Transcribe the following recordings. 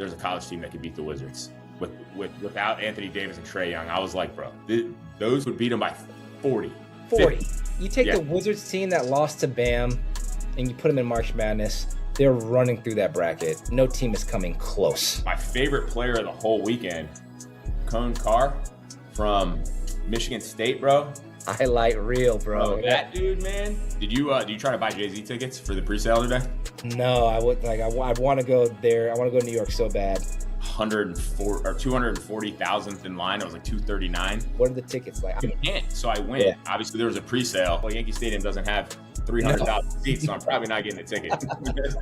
there's a college team that could beat the Wizards. Without Anthony Davis and Trae Young, I was like, bro, those would beat them by 40. 40. You take the Wizards team that lost to Bam and you put them in March Madness, they're running through that bracket. No team is coming close. My favorite player of the whole weekend, Cone Carr from Michigan State, bro. Highlight reel, bro. That dude, man. Did you try to buy Jay-Z tickets for the presale today? No, I would I want to go there. I want to go to New York so bad. 104 or 240,000th in line. It was like 239. What are the tickets like? I can't. So I went. Yeah. Obviously, there was a pre-sale. Well, Yankee Stadium doesn't have 300,000 seats, so I'm probably not getting a ticket.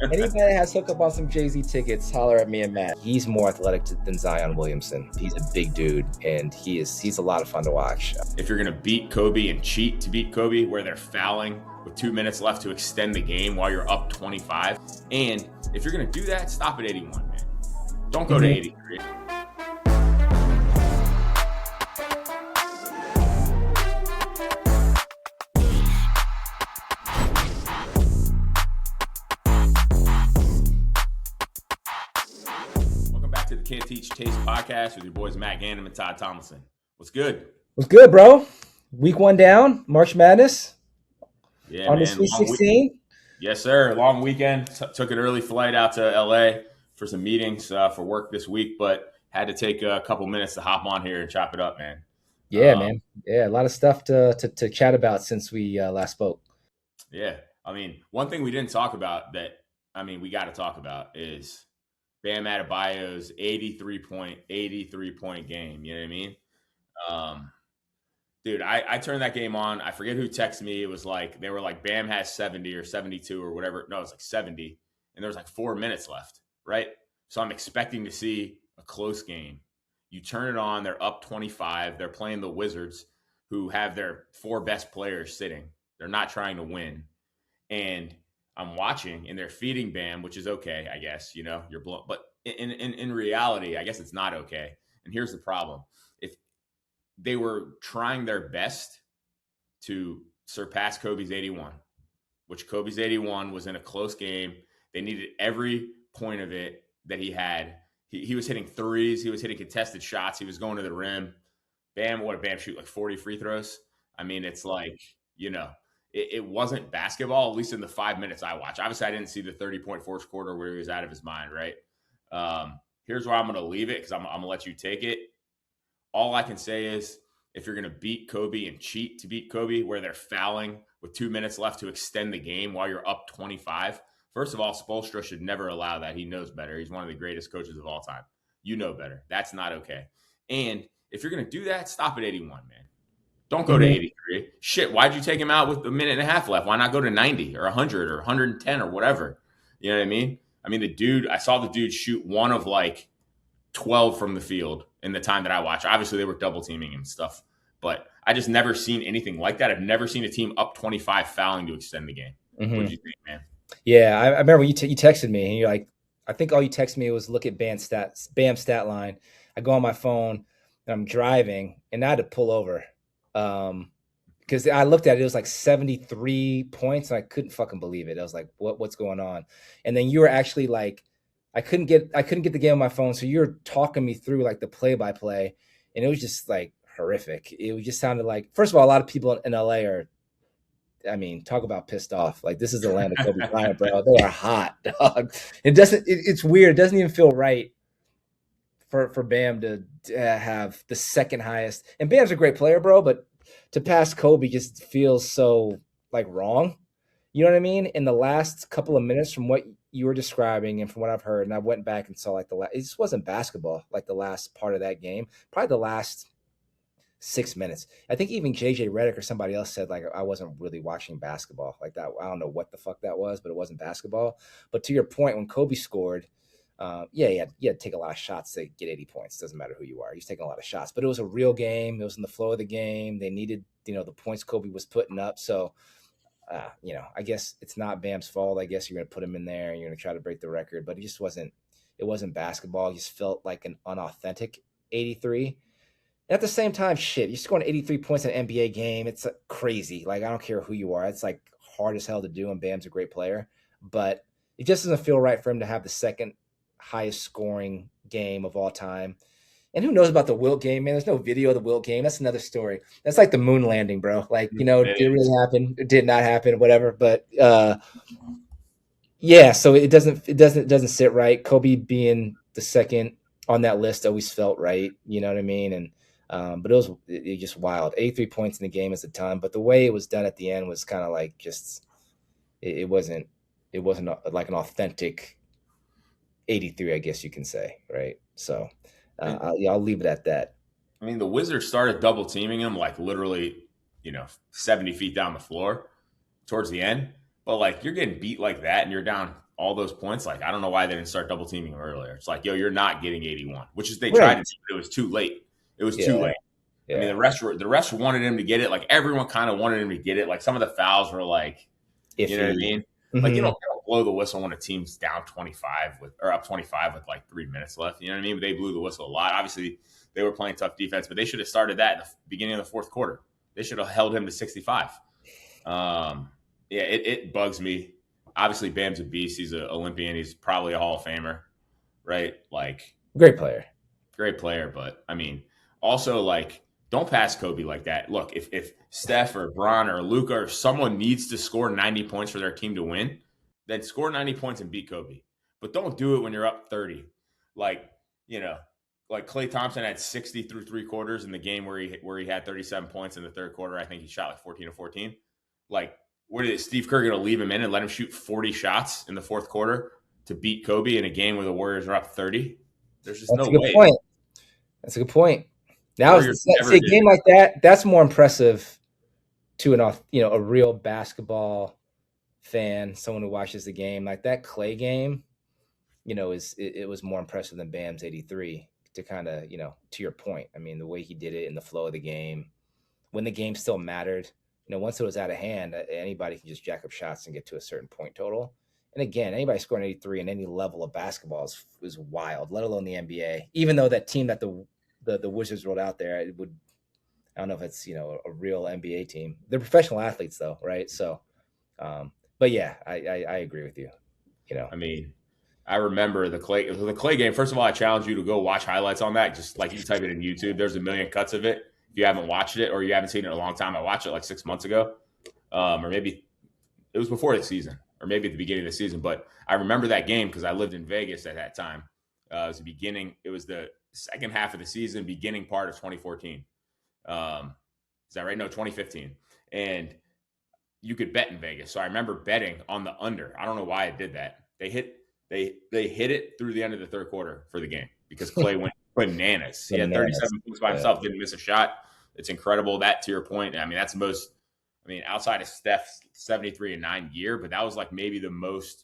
Anybody that has hooked up on some Jay-Z tickets, holler at me and Matt. He's more athletic than Zion Williamson. He's a big dude, and he's a lot of fun to watch. If you're gonna beat Kobe and cheat to beat Kobe, where they're fouling with 2 minutes left to extend the game while you're up 25, and if you're gonna do that, stop at 81, man. Don't go to 83. Welcome back to the Can't Teach Taste podcast with your boys Matt Gannum and Todd Tomlinson. What's good? What's good, bro? Week 1 down, March Madness. Yeah, on the Sweet 16. Yes, sir. Long weekend. Took an early flight out to LA for some meetings for work this week, but had to take a couple minutes to hop on here and chop it up, man. Yeah, man. Yeah, a lot of stuff to chat about since we last spoke. Yeah. I mean, one thing we didn't talk about we got to talk about is Bam Adebayo's 83-point game. You know what I mean? Dude, I turned that game on. I forget who texted me. It was like, they were like, Bam has 70 or 72 or whatever. No, it was like 70. And there was like 4 minutes left. Right? So I'm expecting to see a close game. You turn it on, they're up 25. They're playing the Wizards, who have their 4 best players sitting. They're not trying to win. And I'm watching, and they're feeding Bam, which is okay, I guess. You know, you're blown. But in reality, I guess it's not okay. And here's the problem. If they were trying their best to surpass Kobe's 81, which Kobe's 81 was in a close game. They needed every point of it that he had. He was hitting threes. He was hitting contested shots. He was going to the rim. Bam, what did Bam shoot? Like 40 free throws? I mean, it's like, you know, it wasn't basketball, at least in the 5 minutes I watched. Obviously, I didn't see the 30-point fourth quarter where he was out of his mind, right? Here's where I'm going to leave it because I'm going to let you take it. All I can say is if you're going to beat Kobe and cheat to beat Kobe, where they're fouling with 2 minutes left to extend the game while you're up 25, first of all, Spoelstra should never allow that. He knows better. He's one of the greatest coaches of all time. You know better. That's not okay. And if you're going to do that, stop at 81, man. Don't go to 83. Shit, why'd you take him out with a minute and a half left? Why not go to 90 or 100 or 110 or whatever? You know what I mean? I mean, I saw the dude shoot 1 of like 12 from the field in the time that I watched. Obviously, they were double teaming and stuff, but I just never seen anything like that. I've never seen a team up 25 fouling to extend the game. What did you think, man? Yeah, I remember you texted me, and you're like, I think all you texted me was look at Bam's stat line. I go on my phone, and I'm driving, and I had to pull over because I looked at it. It was like 73 points, and I couldn't fucking believe it. I was like, what's going on? And then you were actually like, I couldn't get the game on my phone, so you were talking me through like the play-by-play, and it was just like horrific. It just sounded like, first of all, a lot of people in LA are, I mean, talk about pissed off. Like, this is the land of Kobe Bryant, bro. They are hot, dog. It's weird. It doesn't even feel right for Bam to have the second highest. And Bam's a great player, bro, but to pass Kobe just feels so like wrong. You know what I mean? In the last couple of minutes from what you were describing and from what I've heard, and I went back and saw like it just wasn't basketball, like the last part of that game, probably the last 6 minutes. I think even JJ Redick or somebody else said like I wasn't really watching basketball like that. I don't know what the fuck that was, but it wasn't basketball. But to your point, when Kobe scored, you had to take a lot of shots to get 80 points. Doesn't matter who you are. He's taking a lot of shots. But it was a real game. It was in the flow of the game. They needed, the points Kobe was putting up. So, I guess it's not Bam's fault. I guess you're going to put him in there and you're going to try to break the record. But it wasn't basketball. It just felt like an unauthentic 83. At the same time, shit, you're scoring 83 points in an NBA game. It's crazy. Like, I don't care who you are. It's like hard as hell to do, and Bam's a great player. But it just doesn't feel right for him to have the second highest scoring game of all time. And who knows about the Wilt game, man? There's no video of the Wilt game. That's another story. That's like the moon landing, bro. Like, did it really happen? It did not happen, whatever. But yeah, so it doesn't sit right. Kobe being the second on that list always felt right. You know what I mean? And but it just wild. 83 points in the game is a ton, but the way it was done at the end was kind of like just it wasn't like an authentic 83, I guess you can say, right? So I'll leave it at that. I mean, the Wizards started double teaming him like literally, 70 feet down the floor towards the end. But like you're getting beat like that and you're down all those points. Like, I don't know why they didn't start double teaming him earlier. It's like, yo, you're not getting 81, which is they tried to do, but it was too late. It was too late. Yeah. I mean, the rest wanted him to get it. Like everyone kind of wanted him to get it. Like some of the fouls were like, you know what I mean? Mm-hmm. Like you don't blow the whistle when a team's down 25 or up 25 with like 3 minutes left. You know what I mean? But they blew the whistle a lot. Obviously, they were playing tough defense, but they should have started that in the beginning of the fourth quarter. They should have held him to 65. Yeah, it bugs me. Obviously, Bam's a beast. He's an Olympian. He's probably a Hall of Famer, right? Like great player. But I mean, also like don't pass Kobe like that. Look, if Steph or Bron or Luka or someone needs to score 90 points for their team to win, then score 90 points and beat Kobe. But don't do it when you're up 30. Like Klay Thompson had 60 through three quarters in the game where he had 37 points in the third quarter. I think he shot like 14 to 14. Like, what is Steve Kerr going to leave him in and let him shoot 40 shots in the fourth quarter to beat Kobe in a game where the Warriors are up 30? There's just no way. That's a good point. Now, see a game like that, that's more impressive to a real basketball fan, someone who watches the game. Like that Klay game, it was more impressive than Bam's 83 to kind of, to your point. I mean, the way he did it in the flow of the game, when the game still mattered, once it was out of hand, anybody can just jack up shots and get to a certain point total. And again, anybody scoring 83 in any level of basketball is wild, let alone the NBA. Even though that team that the Wizards rolled out there, I don't know if it's, a real NBA team. They're professional athletes though, right? So, but yeah, I agree with you. I mean, I remember the Klay game. First of all, I challenge you to go watch highlights on that. Just like you type it in YouTube, there's a million cuts of it. If you haven't watched it or you haven't seen it in a long time, I watched it like 6 months ago, or maybe it was before the season, or maybe at the beginning of the season. But I remember that game because I lived in Vegas at that time. It was the beginning. It was the second half of the season, beginning part of 2014. Is that right? No, 2015. And you could bet in Vegas. So I remember betting on the under. I don't know why I did that. They hit it through the end of the third quarter for the game because Klay went bananas. He had 37 points by himself, didn't miss a shot. It's incredible. That, to your point, I mean, that's the most, outside of Steph's 73-9 year, but that was like maybe the most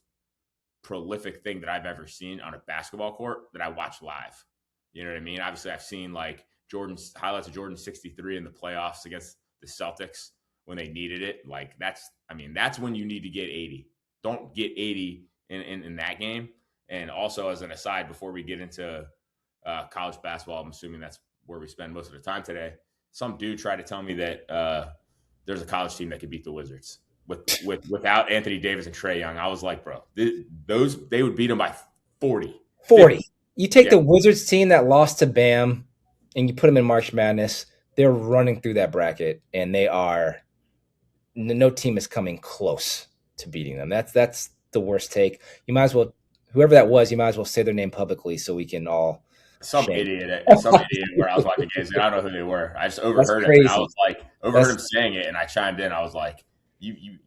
prolific thing that I've ever seen on a basketball court that I watched live. You know what I mean? Obviously, I've seen like highlights of Jordan's 63 in the playoffs against the Celtics when they needed it. Like that's when you need to get 80. Don't get 80 in that game. And also, as an aside, before we get into college basketball, I'm assuming that's where we spend most of the time today. Some dude tried to tell me that there's a college team that could beat the Wizards without Anthony Davis and Trae Young. I was like, bro, they would beat them by 40. 40. 50. You take the Wizards team that lost to Bam and you put them in March Madness, they're running through that bracket, and no team is coming close to beating them. That's the worst take. You might as well, whoever that was, you might as well say their name publicly so we can all. Some idiot where I was watching games, and I don't know who they were. I just overheard him, and I was like, him saying it, and I chimed in. I was like, you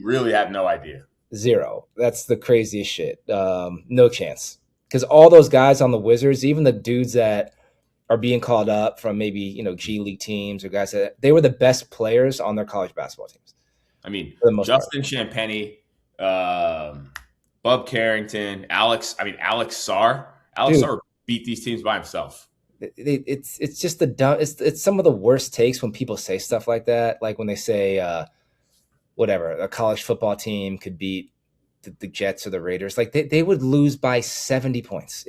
really have no idea. Zero. That's the craziest shit. No chance. Because all those guys on the Wizards, even the dudes that are being called up from maybe, G League teams or guys that they were the best players on their college basketball teams. I mean, Justin Champagnie, Bub Carrington, Alex Sarr. Sarr beat these teams by himself. It's just it's some of the worst takes when people say stuff like that. Like when they say, whatever, a college football team could beat the Jets or the Raiders. Like they would lose by 70 points.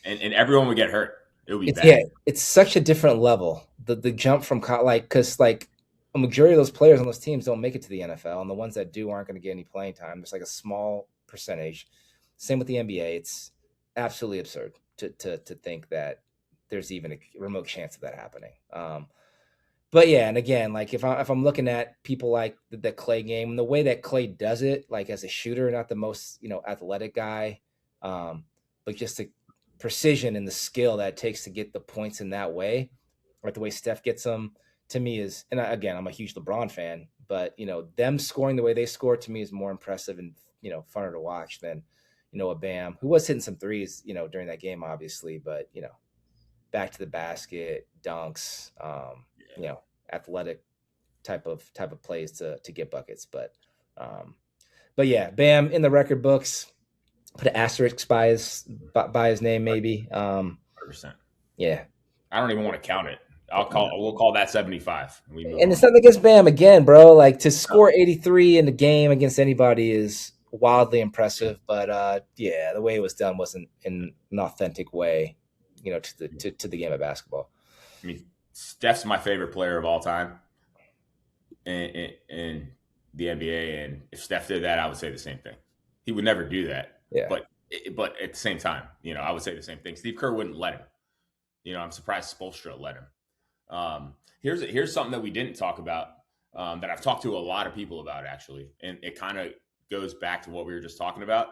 And everyone would get hurt. It would be bad. Yeah, it's such a different level. The jump from because like a majority of those players on those teams don't make it to the NFL, and the ones that do aren't going to get any playing time. There's like a small percentage, Same with the NBA. It's absolutely absurd to think that there's even a remote chance of that happening. But yeah, and again, like if I'm looking at people like the Clay game, and the way that Clay does it, like as a shooter, not the most athletic guy, but just the precision and the skill that it takes to get the points in that way, like the way Steph gets them, to me is, and again, I'm a huge LeBron fan, but them scoring the way they score to me is more impressive and funner to watch than a Bam, who was hitting some threes during that game, obviously, but back to the basket, dunks, athletic type of plays to get buckets. But yeah, Bam in the record books. Put an asterisk by his name, maybe. 100%. Yeah. I don't even want to count it. We'll call that 75. And it's nothing against Bam again, bro. Like to score 83 in the game against anybody is wildly impressive. But yeah, the way it was done wasn't in an authentic way, to the game of basketball. I mean, Steph's my favorite player of all time in the NBA, and if Steph did that, I would say the same thing. He would never do that. Yeah. But at the same time, I would say the same thing. Steve Kerr wouldn't let him. I'm surprised Spoelstra let him. Here's something that we didn't talk about that I've talked to a lot of people about, actually, and it kind of goes back to what we were just talking about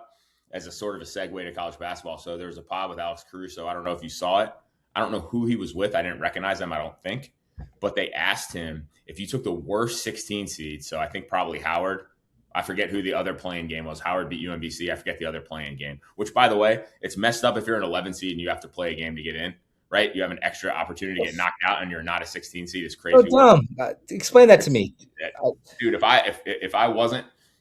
as a sort of a segue to college basketball. So there was a pod with Alex Caruso. I don't know if you saw it. I don't know who he was with. I didn't recognize him, I don't think. But they asked him if you took the worst 16 seed, so I think probably Howard. I forget who the other playing game was. Howard beat UMBC. I forget the other playing game, which, by the way, it's messed up if you're an 11 seed and you have to play a game to get in, right? You have an extra opportunity to get knocked out and you're not a 16 seed. It's crazy. Oh, dumb. Explain that to me. Dude,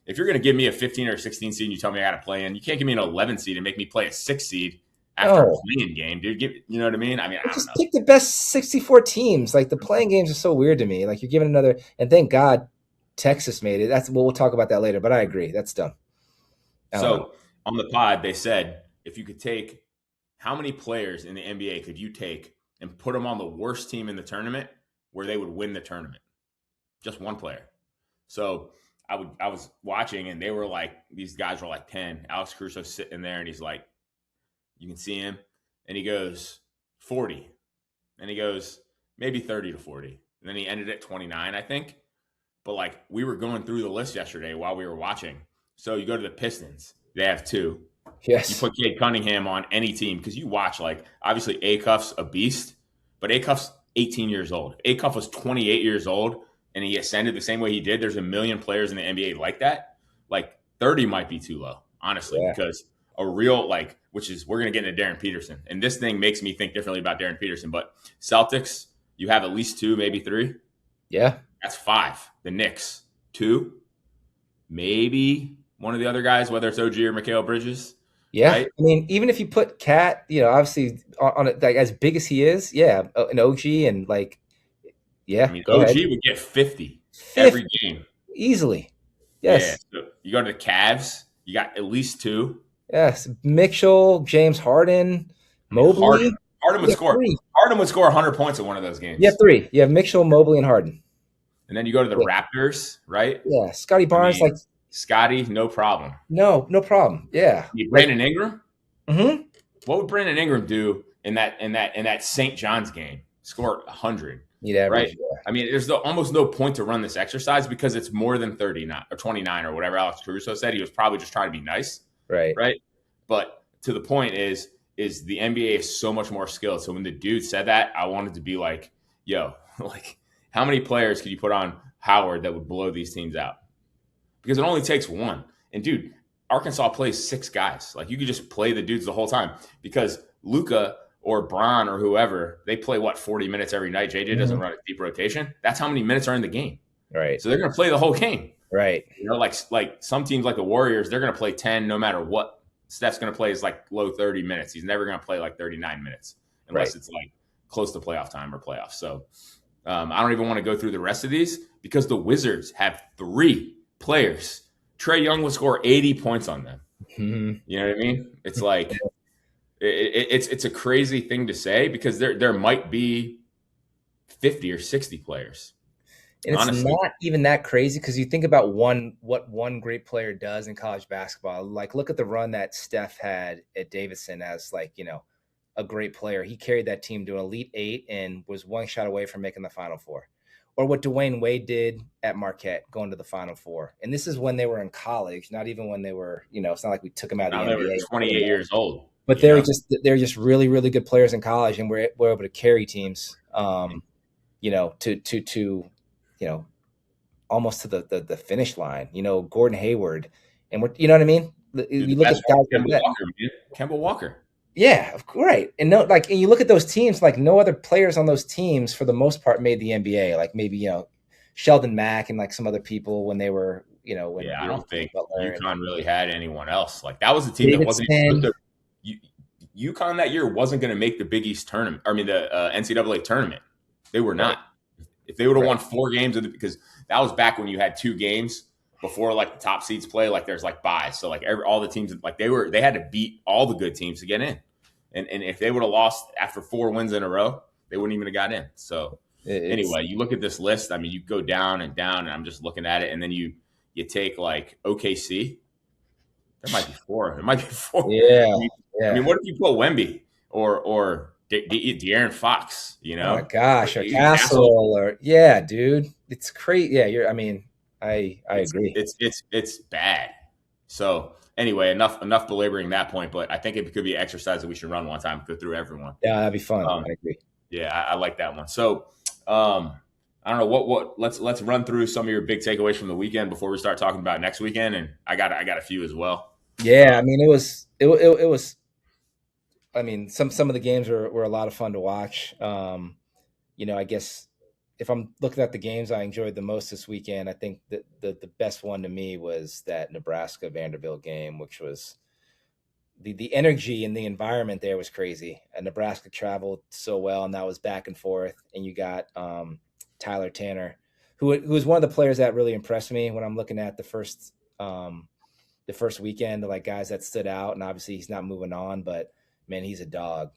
if you're going to give me a 15 or 16 seed and you tell me I got to play in, you can't give me an 11 seed and make me play a 6 seed after a playing game, dude. You know what I mean? I don't know. Pick the best 64 teams. Like the playing games are so weird to me. Like you're giving another, and thank God Texas made it. We'll talk about that later, but I agree. That's dumb. So on the pod, they said, if you could take how many players in the NBA could you take and put them on the worst team in the tournament where they would win the tournament? Just one player. So I was watching and they were like, these guys were like 10. Alex Caruso's sitting there and he's like, you can see him. And he goes 40. And he goes maybe 30 to 40. And then he ended at 29, I think. But like we were going through the list yesterday while we were watching. So you go to the Pistons. They have 2. Yes. You put Cade Cunningham on any team because you watch, like, obviously Acuff's a beast, but Acuff's 18 years old. Acuff was 28 years old and he ascended the same way he did. There's a million players in the NBA like that. Like 30 might be too low, honestly, because a real, like, which is, we're going to get into Darren Peterson. And this thing makes me think differently about Darren Peterson. But Celtics, you have at least 2, maybe 3. Yeah. That's 5. The Knicks, 2. Maybe one of the other guys, whether it's OG or Mikal Bridges. Yeah. Right? I mean, even if you put Cat, obviously on it, like as big as he is, an OG and like, yeah. I mean, OG would get 50 every game. Easily. Yes. Yeah. So you go to the Cavs, you got at least 2. Yes. Mitchell, James Harden, Mobley. Harden would score. 3. Harden would score 100 points in one of those games. Yeah, 3. You have Mitchell, Mobley, and Harden. And then you go to the Raptors, right? Yeah. Scotty Barnes, Scotty, no problem. No problem. Yeah. Brandon Ingram? Mm-hmm. What would Brandon Ingram do in that St. John's game? Score 100. Average, right? Yeah. I mean, there's almost no point to run this exercise because it's more than 30 or 29 or whatever Alex Caruso said. He was probably just trying to be nice. Right. But to the point is the NBA is so much more skilled. So when the dude said that, I wanted to be like, yo, like, how many players could you put on Howard that would blow these teams out? Because it only takes 1. And dude, Arkansas plays 6 guys. Like you could just play the dudes the whole time because Luka or Bron or whoever, they play 40 minutes every night. JJ doesn't run a deep rotation. That's how many minutes are in the game. Right. So they're going to play the whole game. Right. Like some teams like the Warriors, they're going to play 10 no matter what. Steph's going to play is like low 30 minutes. He's never going to play like 39 minutes unless it's like close to playoff time or playoffs. So I don't even want to go through the rest of these because the Wizards have 3 players. Trae Young will score 80 points on them. Mm-hmm. You know what I mean? It's like it's a crazy thing to say because there might be 50 or 60 players. And it's honestly. not even that crazy because you think about what one great player does in college basketball. Like, look at the run that Steph had at Davidson as like, a great player. He carried that team to an Elite Eight and was one shot away from making the Final Four. Or what Dwayne Wade did at Marquette, going to the Final Four. And this is when they were in college, not even when they were, it's not like we took them out of the Now they were NBA. 28 years old, But they're just really, really good players in college, and we're able to carry teams, to almost to the finish line. Gordon Hayward, and you know what I mean. Dude, You the look at best guys one, like Kemba that. Walker, man. Kemba Walker. Yeah, right. And and you look at those teams, like no other players on those teams for the most part made the NBA. Like maybe Sheldon Mack and like some other people when they were when Yeah, I we were don't think Butler and UConn really had anyone else. Like that was a team that wasn't even Davidson. supposed to. UConn that year wasn't going to make the Big East tournament. I mean, the NCAA tournament. They were Right. not. If they would have Right. won 4 games, because that was back when you had 2 games before like the top seeds play. Like there's like buys, so like all the teams like they had to beat all the good teams to get in. And if they would have lost after 4 wins in a row, they wouldn't even have got in. So It's anyway, you look at this list. I mean, you go down and down, and I'm just looking at it, and then you take like OKC. There might be 4. There might be 4. yeah, I yeah. mean, what if you put Wemby or De'Aaron Fox? Oh my gosh, or Castle. Castle, or yeah, dude, it's crazy. Yeah, I mean, I agree. It's bad. So anyway, enough belaboring that point, but I think it could be an exercise that we should run one time, go through everyone. Yeah, that'd be fun. Um, I agree. yeah, I like that one. So I don't know what let's run through some of your big takeaways from the weekend before we start talking about next weekend, and I got a few as well. Yeah, I mean, it was. I mean, some of the games were a lot of fun to watch. I guess if I'm looking at the games I enjoyed the most this weekend, I think that the best one to me was that Nebraska Vanderbilt game, which was the energy and the environment there was crazy. And Nebraska traveled so well, and that was back and forth. And you got Tyler Tanner, who was one of the players that really impressed me when I'm looking at the first weekend, like guys that stood out. And obviously he's not moving on, but man, he's a dog.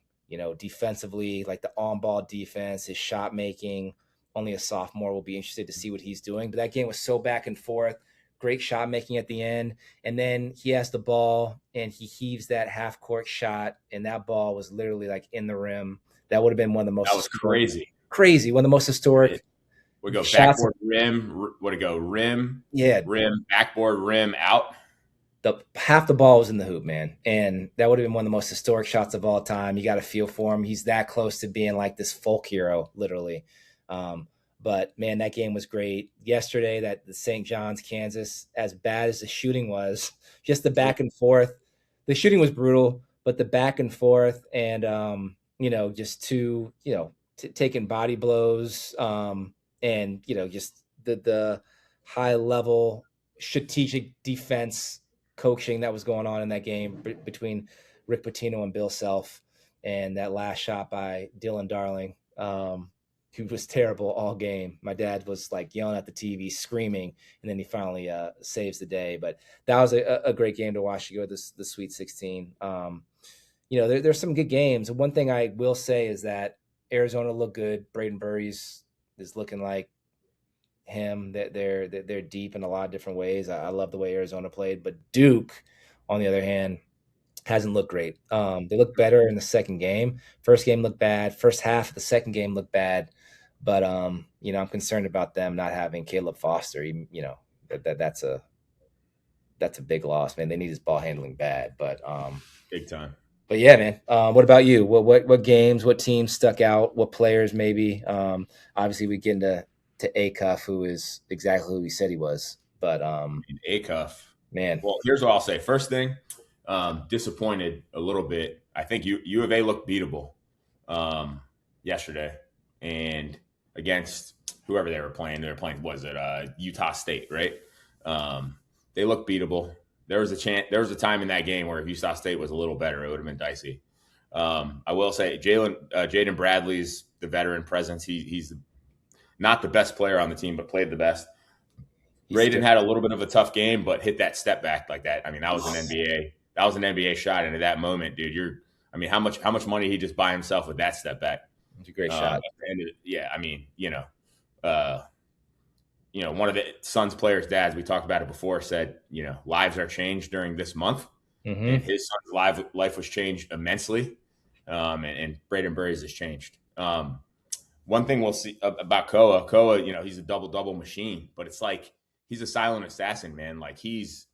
Defensively, like the on-ball defense, his shot making. Only a sophomore, will be interested to see what he's doing. But that game was so back and forth. Great shot making at the end, and then he has the ball and he heaves that half court shot, and that ball was literally like in the rim. That would have been one of the most That was crazy, one of the most historic. We go shots. Backboard rim. What to go rim? Yeah, rim backboard rim out. Half the ball was in the hoop, man, and that would have been one of the most historic shots of all time. You got to feel for him. He's that close to being like this folk hero, literally. But man, that game was great. Yesterday, that the St. John's, Kansas, as bad as the shooting was, just the back and forth. The shooting was brutal, but the back and forth, and just taking body blows, and just the high level strategic defense coaching that was going on in that game between Rick Pitino and Bill Self, and that last shot by Dylan Darling. Who was terrible all game. My dad was like yelling at the TV, screaming, and then he finally saves the day. But that was a great game to watch. You go to the Sweet 16. There's some good games. One thing I will say is that Arizona looked good. Braden Burries is looking like him. That they're deep in a lot of different ways. I love the way Arizona played. But Duke, on the other hand, hasn't looked great. They looked better in the second game. First game looked bad. First half of the second game looked bad. But I'm concerned about them not having Caleb Foster. That's a big loss, man. They need his ball handling bad, but Big time. But yeah, man. What about you? What games, what teams stuck out? What players maybe? Obviously, we get into Acuff, who is exactly who he said he was. But Acuff, man. Well, here's what I'll say. First thing, disappointed a little bit. I think U of A looked beatable yesterday, and against whoever they were playing. Was it Utah State, right? They looked beatable. There was a time in that game where if Utah State was a little better, it would have been dicey. I will say Jaden Bradley's the veteran presence. He's not the best player on the team, but played the best. Braden had a little bit of a tough game, but hit that step back like that. I mean, that was an NBA. That was an NBA shot, and at that moment, dude, how much money he just buy himself with that step back? It's a great shot. And yeah, I mean, one of the Suns players' dads, we talked about it before, said, lives are changed during this month. And Mm-hmm. his son's life was changed immensely. And Braden Burries has changed. One thing we'll see about Koa, he's a double-double machine, but it's like he's a silent assassin, man. Like he's,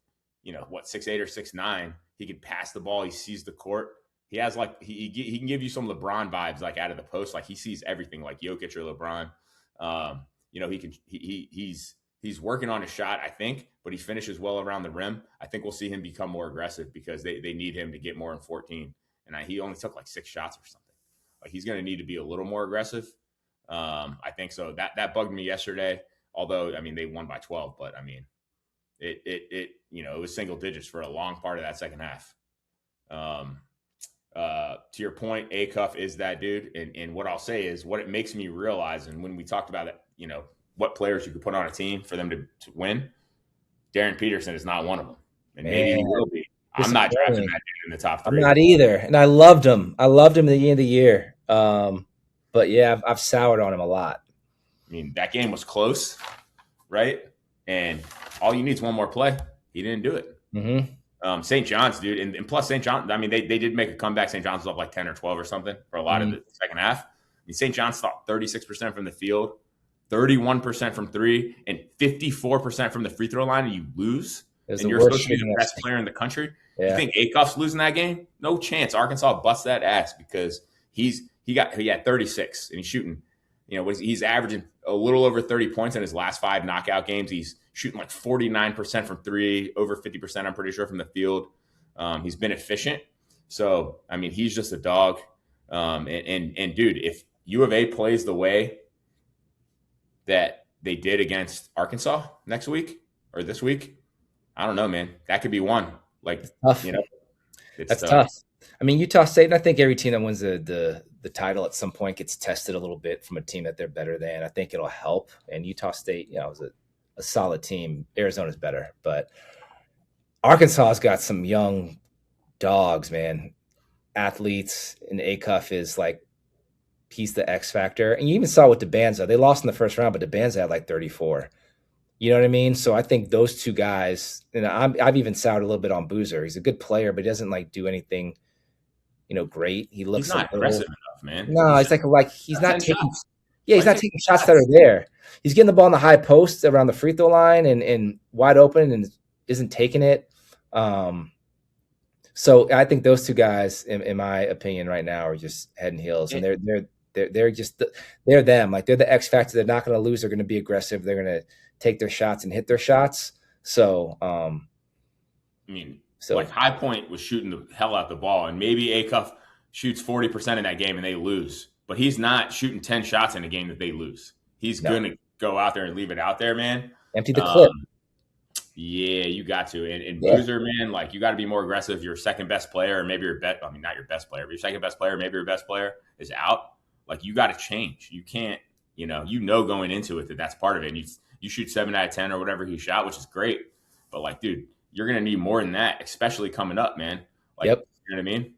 6'8" or 6'9". He can pass the ball. He sees the court. He has like he can give you some LeBron vibes, like out of the post. Like he sees everything, like Jokic or LeBron. He's working on his shot, I think, but he finishes well around the rim. I think we'll see him become more aggressive because they need him to get more in 14. And he only took like 6 shots or something. Like he's going to need to be a little more aggressive. I think so. That bugged me yesterday. Although, I mean, they won by 12, but I mean, it was single digits for a long part of that second half. To your point, Acuff is that dude. And what I'll say is what it makes me realize, and when we talked about it, what players you could put on a team for them to win, Darren Peterson is not one of them. And maybe he will be. I'm not drafting that dude in the top 3. I'm not either. And I loved him. At the beginning of the year. But yeah, I've soured on him a lot. I mean, that game was close, right? And all you need is one more play. He didn't do it. Mm-hmm. St. John's, dude, and plus St. John's, I mean, they did make a comeback. St. John's was up like 10 or 12 or something for a lot of the second half. I mean, St. John's thought 36% from the field, 31% from 3, and 54% from the free throw line, and you lose. And you're supposed to be the best player in the country. Yeah. You think Acuff's losing that game? No chance. Arkansas busts that ass because he had 36 and he's shooting. He's averaging a little over 30 points in his last 5 knockout games. He's shooting like 49% from 3, over 50%, I'm pretty sure, from the field. He's been efficient. So, I mean, he's just a dog. And dude, if U of A plays the way that they did against Arkansas next week or this week, I don't know, man. That could be one. Like, tough. That's tough. I mean, Utah State, and I think every team that wins the title at some point gets tested a little bit from a team that they're better than. I think it'll help. And Utah State, is a solid team. Arizona's better. But Arkansas's got some young dogs, man. Athletes, and Acuff is like, he's the X factor. And you even saw with DeBanza. They lost in the first round, but DeBanza had like 34. You know what I mean? So I think those two guys, and I've even soured a little bit on Boozer. He's a good player, but he doesn't like do anything, great. He looks he's not aggressive enough, man. No, it's like he's not taking. Yeah, he's not taking shots that are there. He's getting the ball in the high post around the free throw line and wide open and isn't taking it. So I think those two guys, in my opinion, right now are just head and heels, and they're them. Like they're the X factor. They're not going to lose. They're going to be aggressive. They're going to take their shots and hit their shots. So, like High Point was shooting the hell out the ball, and maybe Acuff shoots 40% in that game and they lose. But he's not shooting 10 shots in a game that they lose. He's going to go out there and leave it out there, man. Empty the clip. Yeah, you got to. And Boozer, man, like you got to be more aggressive. Your second best player, or maybe not your best player, but your second best player, maybe your best player is out. Like you got to change. You can't, going into it that's part of it. And you shoot 7 out of 10 or whatever he shot, which is great. But like, dude, you're going to need more than that, especially coming up, man. Like, yep. You know what I mean?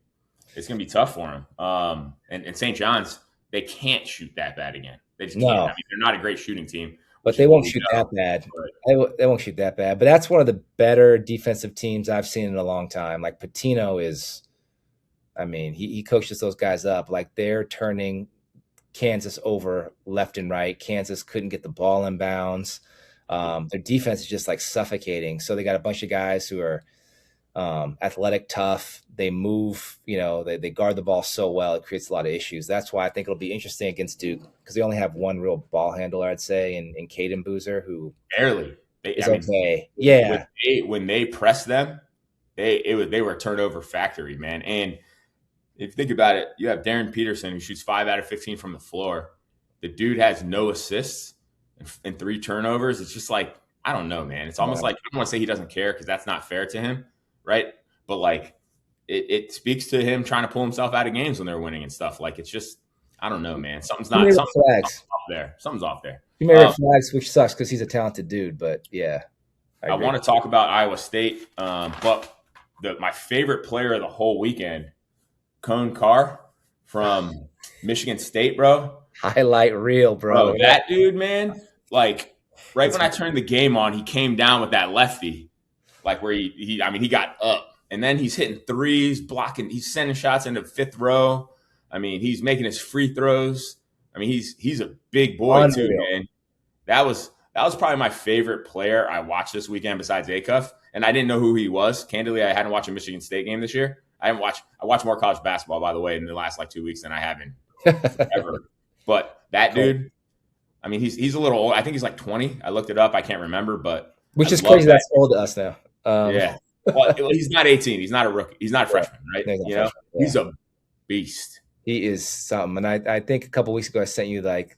It's going to be tough for him. And St. John's, they can't shoot that bad again. They just can't. I mean, they're not a great shooting team. But they won't shoot that bad. They won't shoot that bad. But that's one of the better defensive teams I've seen in a long time. Like Patino is, he coaches those guys up. Like they're turning Kansas over left and right. Kansas couldn't get the ball in bounds. Their defense is just like suffocating. So they got a bunch of guys who are athletic, tough. They move, they guard the ball so well. It creates a lot of issues. That's why I think it'll be interesting against Duke because they only have one real ball handler, I'd say, in Caden Boozer, who barely is okay. Yeah, when they press them, they were a turnover factory, man. And if you think about it, you have Darren Peterson who shoots 5 out of 15 from the floor. The dude has no assists and 3 turnovers. It's just like, I don't know, man. It's almost like, I don't want to say he doesn't care because that's not fair to him, right? But like, it speaks to him trying to pull himself out of games when they're winning and stuff. Like, it's just, I don't know, man. Something's off there. Something's off there. He made red flags, which sucks because he's a talented dude. But yeah, I want to talk about Iowa State, but my favorite player of the whole weekend, Cone Carr from Michigan State, bro. Highlight reel, bro. That dude, man. Like right when I turned the game on, he came down with that lefty, like where he got up, and then he's hitting threes, blocking, he's sending shots into fifth row. I mean, he's making his free throws. I mean, he's a big boy too, man. That was probably my favorite player I watched this weekend besides Acuff, and I didn't know who he was. Candidly, I hadn't watched a Michigan State game this year. I watched more college basketball, by the way, in the last like 2 weeks than I have in forever. But that dude, I mean, he's a little old. I think he's like 20. I looked it up. I can't remember, but which is crazy. That's old to us now. Yeah. Well, he's not 18. He's not a rookie. He's not a freshman, right? He's a beast. He is something. And I think a couple weeks ago I sent you like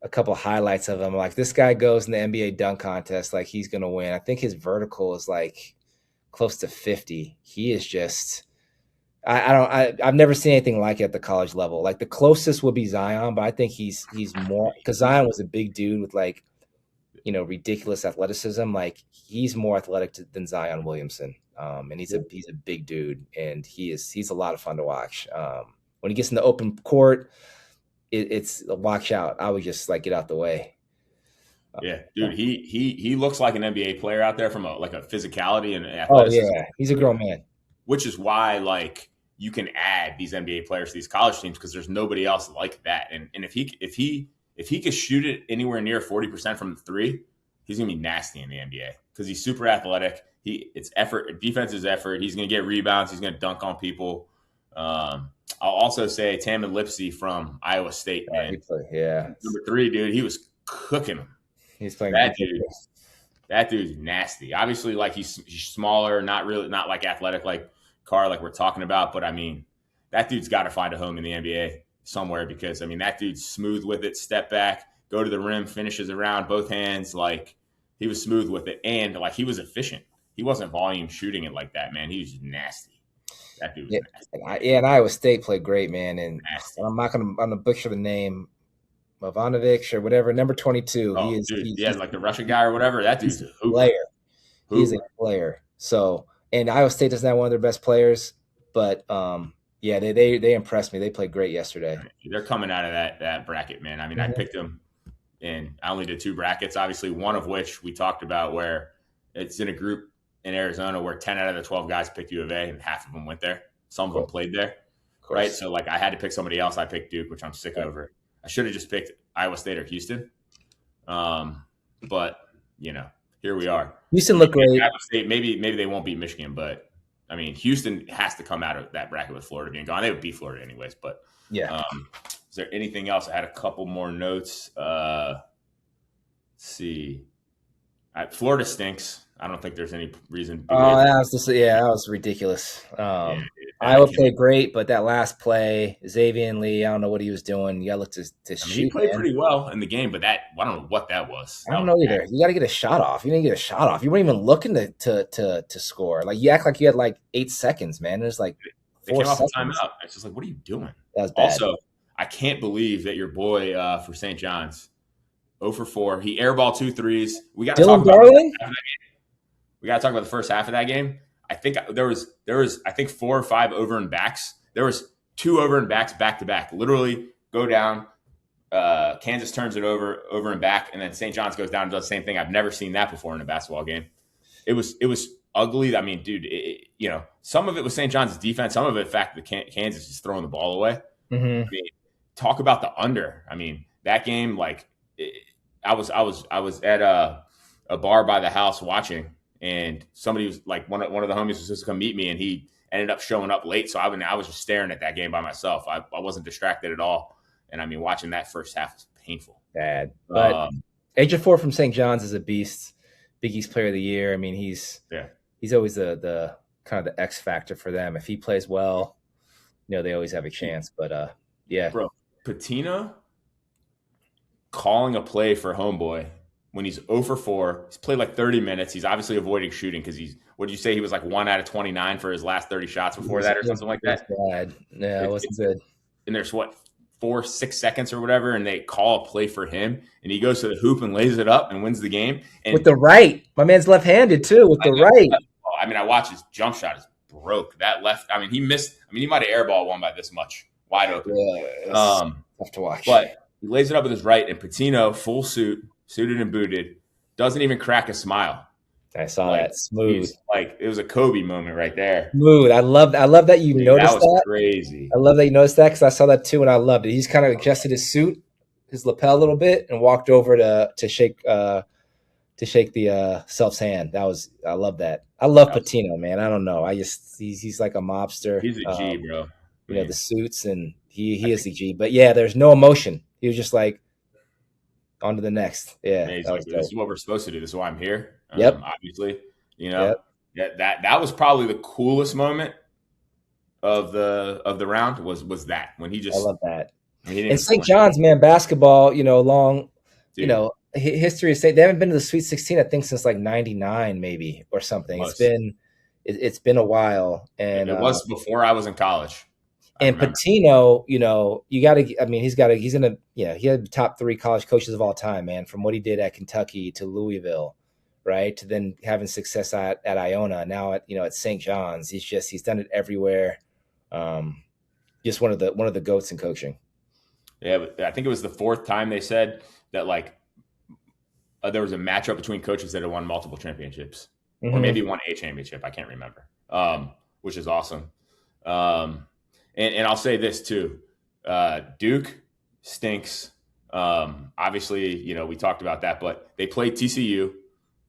a couple highlights of him. Like, this guy goes in the NBA dunk contest, like he's gonna win. I think his vertical is like close to 50. He is just I've never seen anything like it at the college level. Like, the closest would be Zion, but I think he's more, because Zion was a big dude with like, ridiculous athleticism. Like, he's more athletic than Zion Williamson. And he's a big dude, and he's a lot of fun to watch. When he gets in the open court, it's a watch out. I would just like get out the way. Yeah, dude, he looks like an NBA player out there from a physicality and athleticism. Oh yeah, he's a grown man. Which is why like you can add these NBA players to these college teams, because there's nobody else like that. And if he could shoot it anywhere near 40% from the three, he's gonna be nasty in the NBA because he's super athletic. It's effort, defense is effort. He's gonna get rebounds. He's gonna dunk on people. I'll also say Tamin Lipsey from Iowa State, man. Number 3, dude, he was cooking him. He's playing that dude's nasty. Obviously, like he's smaller, not like athletic like Carr, like we're talking about. But I mean, that dude's got to find a home in the NBA somewhere, because I mean, that dude's smooth with it. Step back, go to the rim, finishes around both hands. Like, he was smooth with it, and like he was efficient. He wasn't volume shooting it like that, man. He was just nasty. That dude was nasty. And Iowa State played great, man. And nasty. I'm gonna butcher the name. Ivanovic or whatever, number 22. Oh, he's like the Russian guy or whatever. That dude's a player. He's a player. So, and Iowa State doesn't have one of their best players, but they impressed me. They played great yesterday. They're coming out of that bracket, man. I mean, I picked them, and I only did 2 brackets, obviously, one of which we talked about, where it's in a group in Arizona where 10 out of the 12 guys picked U of A, and half of them went there. Some of them played there, right? So, like, I had to pick somebody else. I picked Duke, which I'm sick over. I should have just picked Iowa State or Houston. But, here we are. Houston looked great. Iowa State, maybe they won't beat Michigan, but, I mean, Houston has to come out of that bracket with Florida being gone. They would beat Florida anyways. But, is there anything else? I had a couple more notes. Let's see. Florida stinks. I don't think there's any reason. That was ridiculous. Iowa played great, but that last play, Xavier Lee, I don't know what he was doing. You got to look to shoot. He played pretty well in the game, but I don't know what that was. I don't know either. You got to get a shot off. You didn't get a shot off. You weren't even looking to score. Like, you act like you had like 8 seconds, man. There's like 4 seconds. Off a timeout. It's just like, what are you doing? That was bad. Also, I can't believe that your boy for St. John's, 0 for 4. He airballed 2 threes. We got to talk about Darling? We got to talk about the first half of that game. I think there was 4 or 5 over and backs. There was 2 over and backs back to back. Literally go down. Kansas turns it over and back, and then St. John's goes down and does the same thing. I've never seen that before in a basketball game. It was ugly. I mean, dude, some of it was St. John's defense. Some of it, the fact that Kansas is throwing the ball away. Mm-hmm. I mean, talk about the under. I mean, that game, like, I was at a bar by the house watching. And somebody was like, one of the homies was supposed to come meet me, and he ended up showing up late. So I was just staring at that game by myself. I wasn't distracted at all. And I mean, watching that first half was painful. Bad. But Ejiofor from St. John's is a beast. Big East Player of the Year. I mean, he's always the kind of the X factor for them. If he plays well, they always have a chance. But bro, Patina calling a play for homeboy when he's 0 for 4, he's played like 30 minutes. He's obviously avoiding shooting because what did you say? He was like 1 out of 29 for his last 30 shots before that or something like that? Bad. Yeah, it wasn't good. And there's 4-6 seconds or whatever, and they call a play for him, and he goes to the hoop and lays it up and wins the game. And with the right. My man's left-handed too, with the right. I mean, I watched his jump shot is broke. That left, I mean, he missed. I mean, he might have airballed one by this much, wide open. Yeah, tough to watch. But he lays it up with his right, and Patino, full suit, suited and booted, doesn't even crack a smile. I saw Like that. Smooth. it was a Kobe moment right there. Smooth. I love that you Dude, that noticed was that. crazy. I love that you noticed that because I saw that too and I loved it. He's kind of adjusted his suit, his lapel a little bit, and walked over to shake the Self's hand. I love that. I love Patino, man. I don't know. He's like a mobster. He's a G, bro. The suits and he is the G. But yeah, there's no emotion. He was just like on to the next. Yeah. He's like, this is what we're supposed to do. This is why I'm here. Yep. Obviously, that was probably the coolest moment of the round was that when he just. I love that. And St. John's, man, basketball, long, dude. History of state. They haven't been to the Sweet 16, I think, since like '99, maybe or something. It's been a while, and it was before I was in college. And Patino, you got to. I mean, he's gonna. Yeah, he had the top 3 college coaches of all time, man. From what he did at Kentucky to Louisville, right, to then having success at Iona. Now at St. John's, he's done it everywhere. Just one of the goats in coaching. Yeah, but I think it was the 4th time they said that there was a matchup between coaches that had won multiple championships, or maybe won a championship. I can't remember, which is awesome. And I'll say this too, Duke stinks. Obviously, we talked about that, but they played TCU,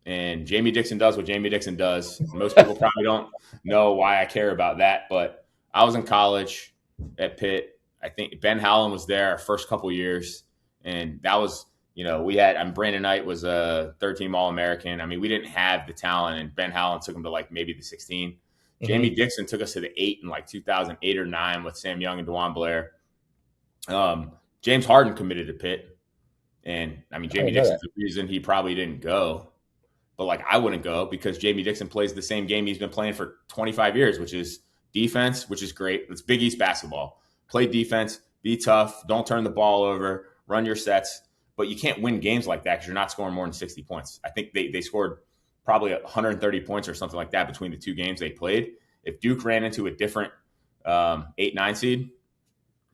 and Jamie Dixon does what Jamie Dixon does. Most people probably don't know why I care about that, but I was in college at Pitt. I think Ben Howland was there our first couple years, and that was, we had Brandon Knight was a 13 All-American. I mean, we didn't have the talent, and Ben Howland took him to maybe the 16. Mm-hmm. Jamie Dixon took us to the 8 in 2008 or 9 with Sam Young and DeJuan Blair. James Harden committed to Pitt, and Jamie Dixon's the reason he probably didn't go. But I wouldn't go because Jamie Dixon plays the same game he's been playing for 25 years, which is defense, which is great. It's Big East basketball. Play defense, be tough, don't turn the ball over, run your sets. But you can't win games like that because you're not scoring more than 60 points. I think they scored probably 130 points or something like that between the 2 games they played. If Duke ran into a different 8-9 seed, it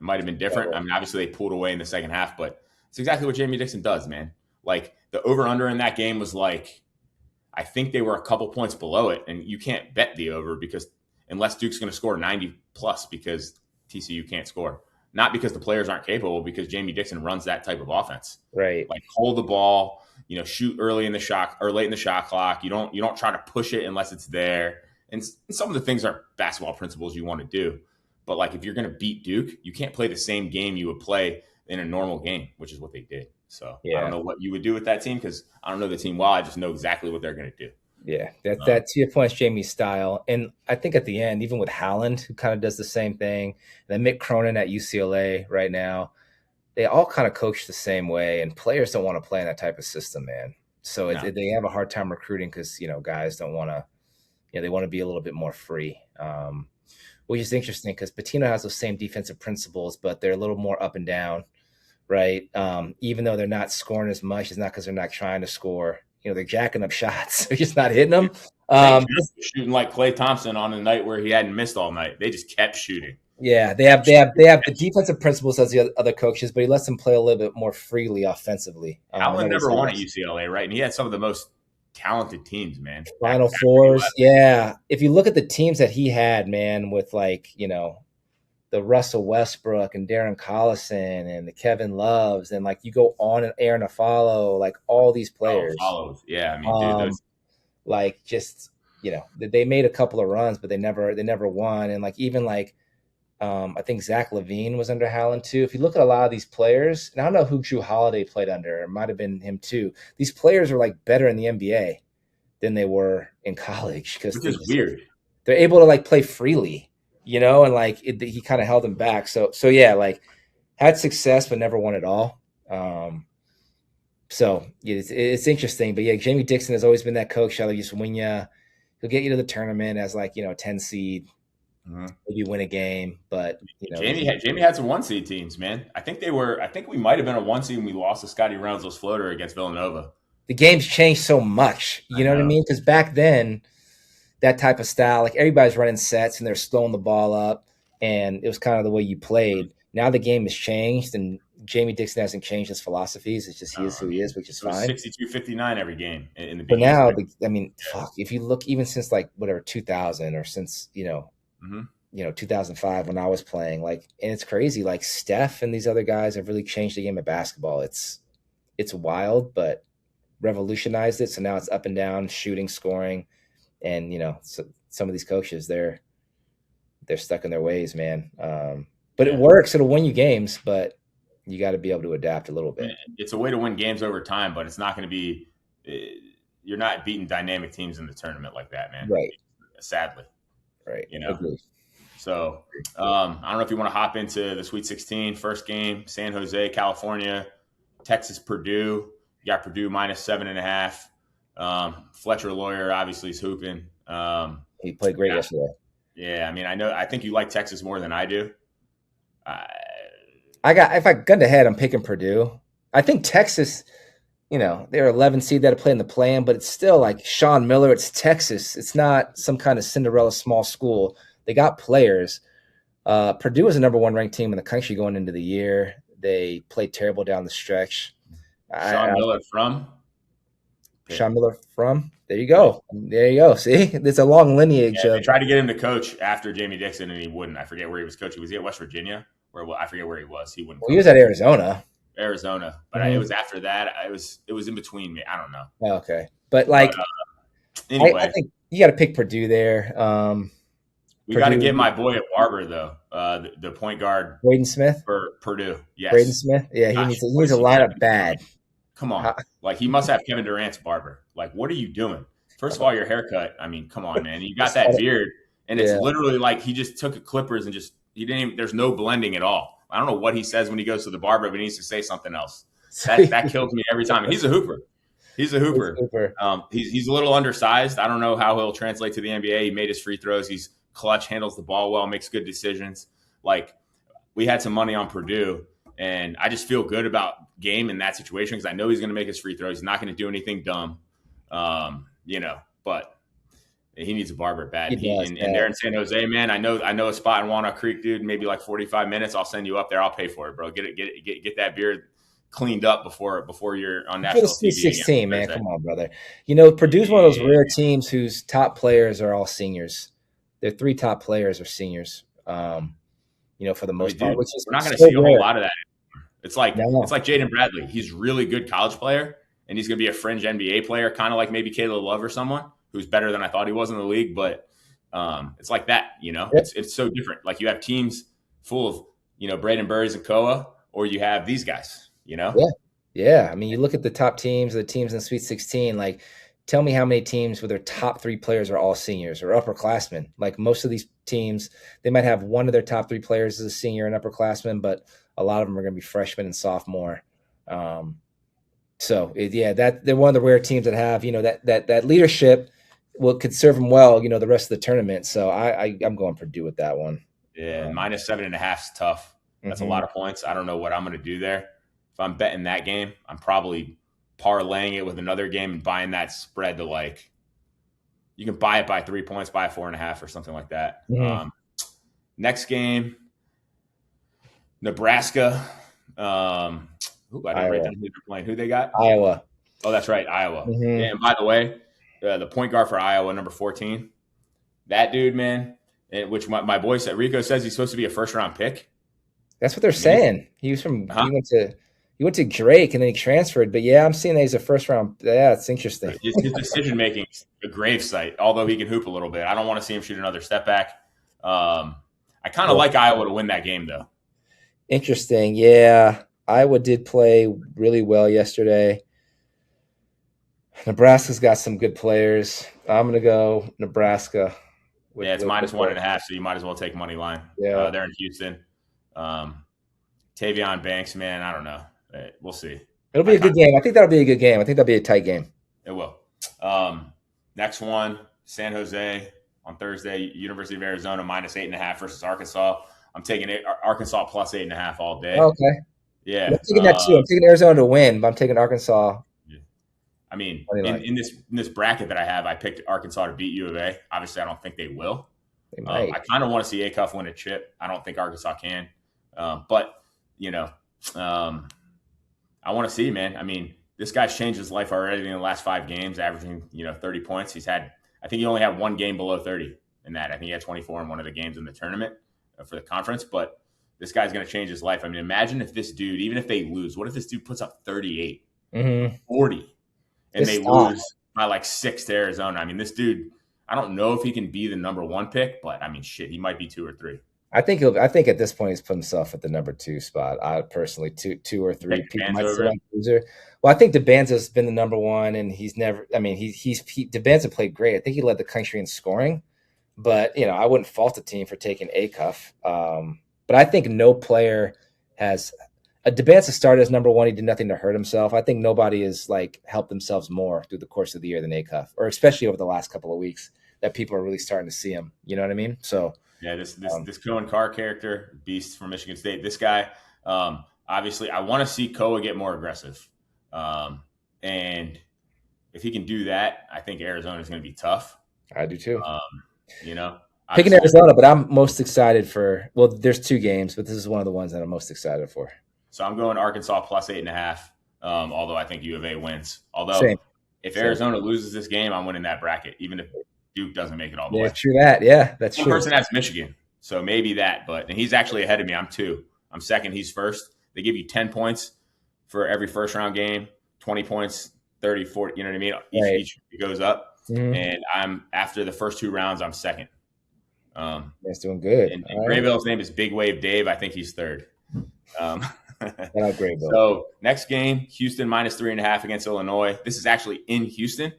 might have been different. Obviously they pulled away in the second half, but it's exactly what Jamie Dixon does, man. The over-under in that game was I think they were a couple points below it, and you can't bet the over because unless Duke's going to score 90 plus because TCU can't score. Not because the players aren't capable, because Jamie Dixon runs that type of offense. Right. Hold the ball, shoot early in the shot or late in the shot clock. You don't try to push it unless it's there. And some of the things are basketball principles you want to do. But if you're going to beat Duke, you can't play the same game you would play in a normal game, which is what they did. So I don't know what you would do with that team because I don't know the team well. I just know exactly what they're going to do. Yeah, that to your point is Jamie's style. And I think at the end, even with Howland, who kind of does the same thing, and then Mick Cronin at UCLA right now, they all kind of coach the same way, and players don't want to play in that type of system, man. So they have a hard time recruiting because, guys don't want to, they want to be a little bit more free, which is interesting because Patino has those same defensive principles, but they're a little more up and down, right? Even though they're not scoring as much, it's not because they're not trying to score. They're jacking up shots. They're just not hitting them. Shooting like Klay Thompson on a night where he hadn't missed all night. They just kept shooting. Yeah, they have the defensive principles as the other coaches, but he lets them play a little bit more freely offensively. Howland never won at UCLA, right? And he had some of the most talented teams, man. Final fours. Yeah. If you look at the teams that he had, man, with the Russell Westbrook and Darren Collison and the Kevin Loves and you go on and Aaron Afalo, all these players. Yeah, dude, those... they made a couple of runs, but they never won. And even I think Zach LaVine was under Howland too. If you look at a lot of these players, and I don't know who Drew Holiday played under, it might have been him too. These players are better in the NBA than they were in college because which is weird. They're able to play freely. And he kind of held him back. So yeah, had success, but never won it all. So it's interesting, but yeah, Jamie Dixon has always been that coach. He'll just win you. He'll get you to the tournament as 10 seed, maybe win a game. But Jamie had some 1 seed teams, man. I think we might have been a 1 seed when we lost to Scotty Reynolds' floater against Villanova. The game's changed so much. You know what I mean? Because back then, that type of style, everybody's running sets and they're slowing the ball up, and it was kind of the way you played. now the game has changed, and Jamie Dixon hasn't changed his philosophies. It's just he is I who he mean, is, which is it was fine. 62-59 every game in the So beginning. now, fuck. If you look, even since like whatever 2000 or since Mm-hmm. 2005 when I was playing, like, and it's crazy. Like Steph and these other guys have really changed the game of basketball. It's wild, but revolutionized it. So now it's up and down, shooting, scoring, and so some of these coaches they're stuck in their ways, man. But it works. It'll win you games, but you got to be able to adapt a little bit. It's a way to win games over time, but it's not going to be. You're not beating dynamic teams in the tournament like that, man. Right. Sadly. Right. Agreed. So I don't know if you want to hop into the Sweet 16 first game, San Jose, California, Texas, Purdue. You got Purdue -7.5. Fletcher Lawyer obviously is hooping. He played great yesterday. Yeah, I mean, I think you like Texas more than I do. If I gun to head, I'm picking Purdue. I think Texas, they're 11 seed that play in the play-in, but it's still like Sean Miller. It's Texas. It's not some kind of Cinderella small school. They got players. Purdue is the number 1 ranked team in the country going into the year. They played terrible down the stretch. Sean Miller from? There you go. There you go. See, there's a long lineage. Yeah, they tried to get him to coach after Jamie Dixon, and he wouldn't. I forget where he was coaching. Was he at West Virginia? I forget where he was. He wouldn't. Well, he was at Arizona. But it was after that. It was in between me. I don't know. Oh, okay, but anyway, I think you got to pick Purdue there. We got to get my boy at Barber though. The point guard, Braden Smith for Purdue. Yes, Braden Smith. Yeah, he needs to line up bad. Come on, like he must have Kevin Durant's barber. Like, what are you doing? First of all, your haircut. I mean, come on, man. You got that beard, and it's literally like he just took Clippers and he didn't even. There's no blending at all. I don't know what he says when he goes to the barber, but he needs to say something else. That kills me every time. He's a hooper. He's a hooper. He's a little undersized. I don't know how he'll translate to the NBA. He made his free throws. He's clutch, handles the ball well, makes good decisions. Like, we had some money on Purdue, and I just feel good about game in that situation because I know he's going to make his free throws. He's not going to do anything dumb, but he needs a barber bad. And they're in San Jose, man. I know a spot in Walnut Creek, dude. Maybe like 45 minutes. I'll send you up there. I'll pay for it, bro. Get that beard cleaned up before you're on national TV. 16, man. Come on, brother. Purdue's one of those rare teams whose top players are all seniors. Their 3 top players are seniors. For the most part, which is we're not going to see a whole lot of that. It's like Jaden Bradley. He's a really good college player, and he's going to be a fringe NBA player, kind of like maybe Caleb Love or someone who's better than I thought he was in the league. But it's like that, Yep. It's so different. Like, you have teams full of Braden Burries and Koa, or you have these guys. Yeah. I mean, you look at the top teams, the teams in the Sweet 16. Like, tell me how many teams with their top 3 players are all seniors or upperclassmen. Like, most of these teams, they might have one of their top 3 players as a senior and upperclassman, but a lot of them are going to be freshmen and sophomore. They're one of the rare teams that have that leadership could serve them well. The rest of the tournament. So I'm going Purdue with that one. Yeah, -7.5 is tough. That's a lot of points. I don't know what I'm going to do there. If I'm betting that game, I'm probably parlaying it with another game and buying that spread to, like, you can buy it by 3 points, buy 4.5 or something like that. Next game, Nebraska. I didn't write down who they're playing. Who they got? Iowa. Oh, that's right, Iowa. And by the way, the point guard for Iowa, number 14, that dude, man, which my boy said, Rico says he's supposed to be a first-round pick. That's what they're saying. He was from he went to Drake and then he transferred. But yeah, I'm seeing that he's a first round. Yeah, it's interesting. His decision making is a gravesite, although he can hoop a little bit. I don't want to see him shoot another step back. I kind of like Iowa to win that game, though. Interesting. Yeah, Iowa did play really well yesterday. Nebraska's got some good players. I'm going to go Nebraska. It's -1.5, so you might as well take money line. Yeah, they're in Houston. Tavion Banks, man, I don't know. We'll see. It'll be a good game. I think that'll be a good game. I think that'll be a tight game. It will. Next one, San Jose on Thursday. University of Arizona -8.5 versus Arkansas. I'm taking Arkansas +8.5 all day. Okay. Yeah. I'm taking that too. I'm taking Arizona to win, but I'm taking Arkansas. Yeah. I mean, in this bracket that I have, I picked Arkansas to beat U of A. Obviously, I don't think they will. They might. I kind of want to see Acuff win a chip. I don't think Arkansas can. But you know, um, I want to see, man. I mean, this guy's changed his life already in the last 5 games, averaging 30 points. I think he only had one game below 30 in that. I think he had 24 in one of the games in the tournament for the conference. But this guy's going to change his life. I mean, imagine if this dude, even if they lose, what if this dude puts up 38, 40, and they lose by like 6 to Arizona? I mean, this dude, I don't know if he can be the number 1 pick, but I mean, shit, he might be 2 or 3. I think at this point he's put himself at the number 2 spot. I personally 2 or 3 people might say loser. Well, I think DeBanza's been the number 1, and he's never. I mean, DeBanza played great. I think he led the country in scoring, but I wouldn't fault the team for taking Acuff. But I think no player has. DeBanza started as number 1. He did nothing to hurt himself. I think nobody has helped themselves more through the course of the year than Acuff, or especially over the last couple of weeks that people are really starting to see him. You know what I mean? So. Yeah, this Cohen Carr character, beast from Michigan State. This guy, obviously, I want to see Koa get more aggressive. And if he can do that, I think Arizona is going to be tough. I do too. Picking Arizona, but I'm most excited for. Well, there's 2 games, but this is one of the ones that I'm most excited for. So I'm going Arkansas plus 8.5. Although I think U of A wins. Although if Arizona loses this game, I'm winning that bracket, even if Duke doesn't make it all the way. True that. Yeah, that's true. One person has Michigan, so maybe that. And he's actually ahead of me. I'm 2. I'm second. He's first. They give you 10 points for every first round game, 20 points, 30, 40. You know what I mean? Each goes up. Mm-hmm. And I'm after the first 2 rounds, I'm second. That's doing good. And Grayville's name is Big Wave Dave. I think he's third. Grayville. So next game, Houston minus 3.5 against Illinois. This is actually in Houston.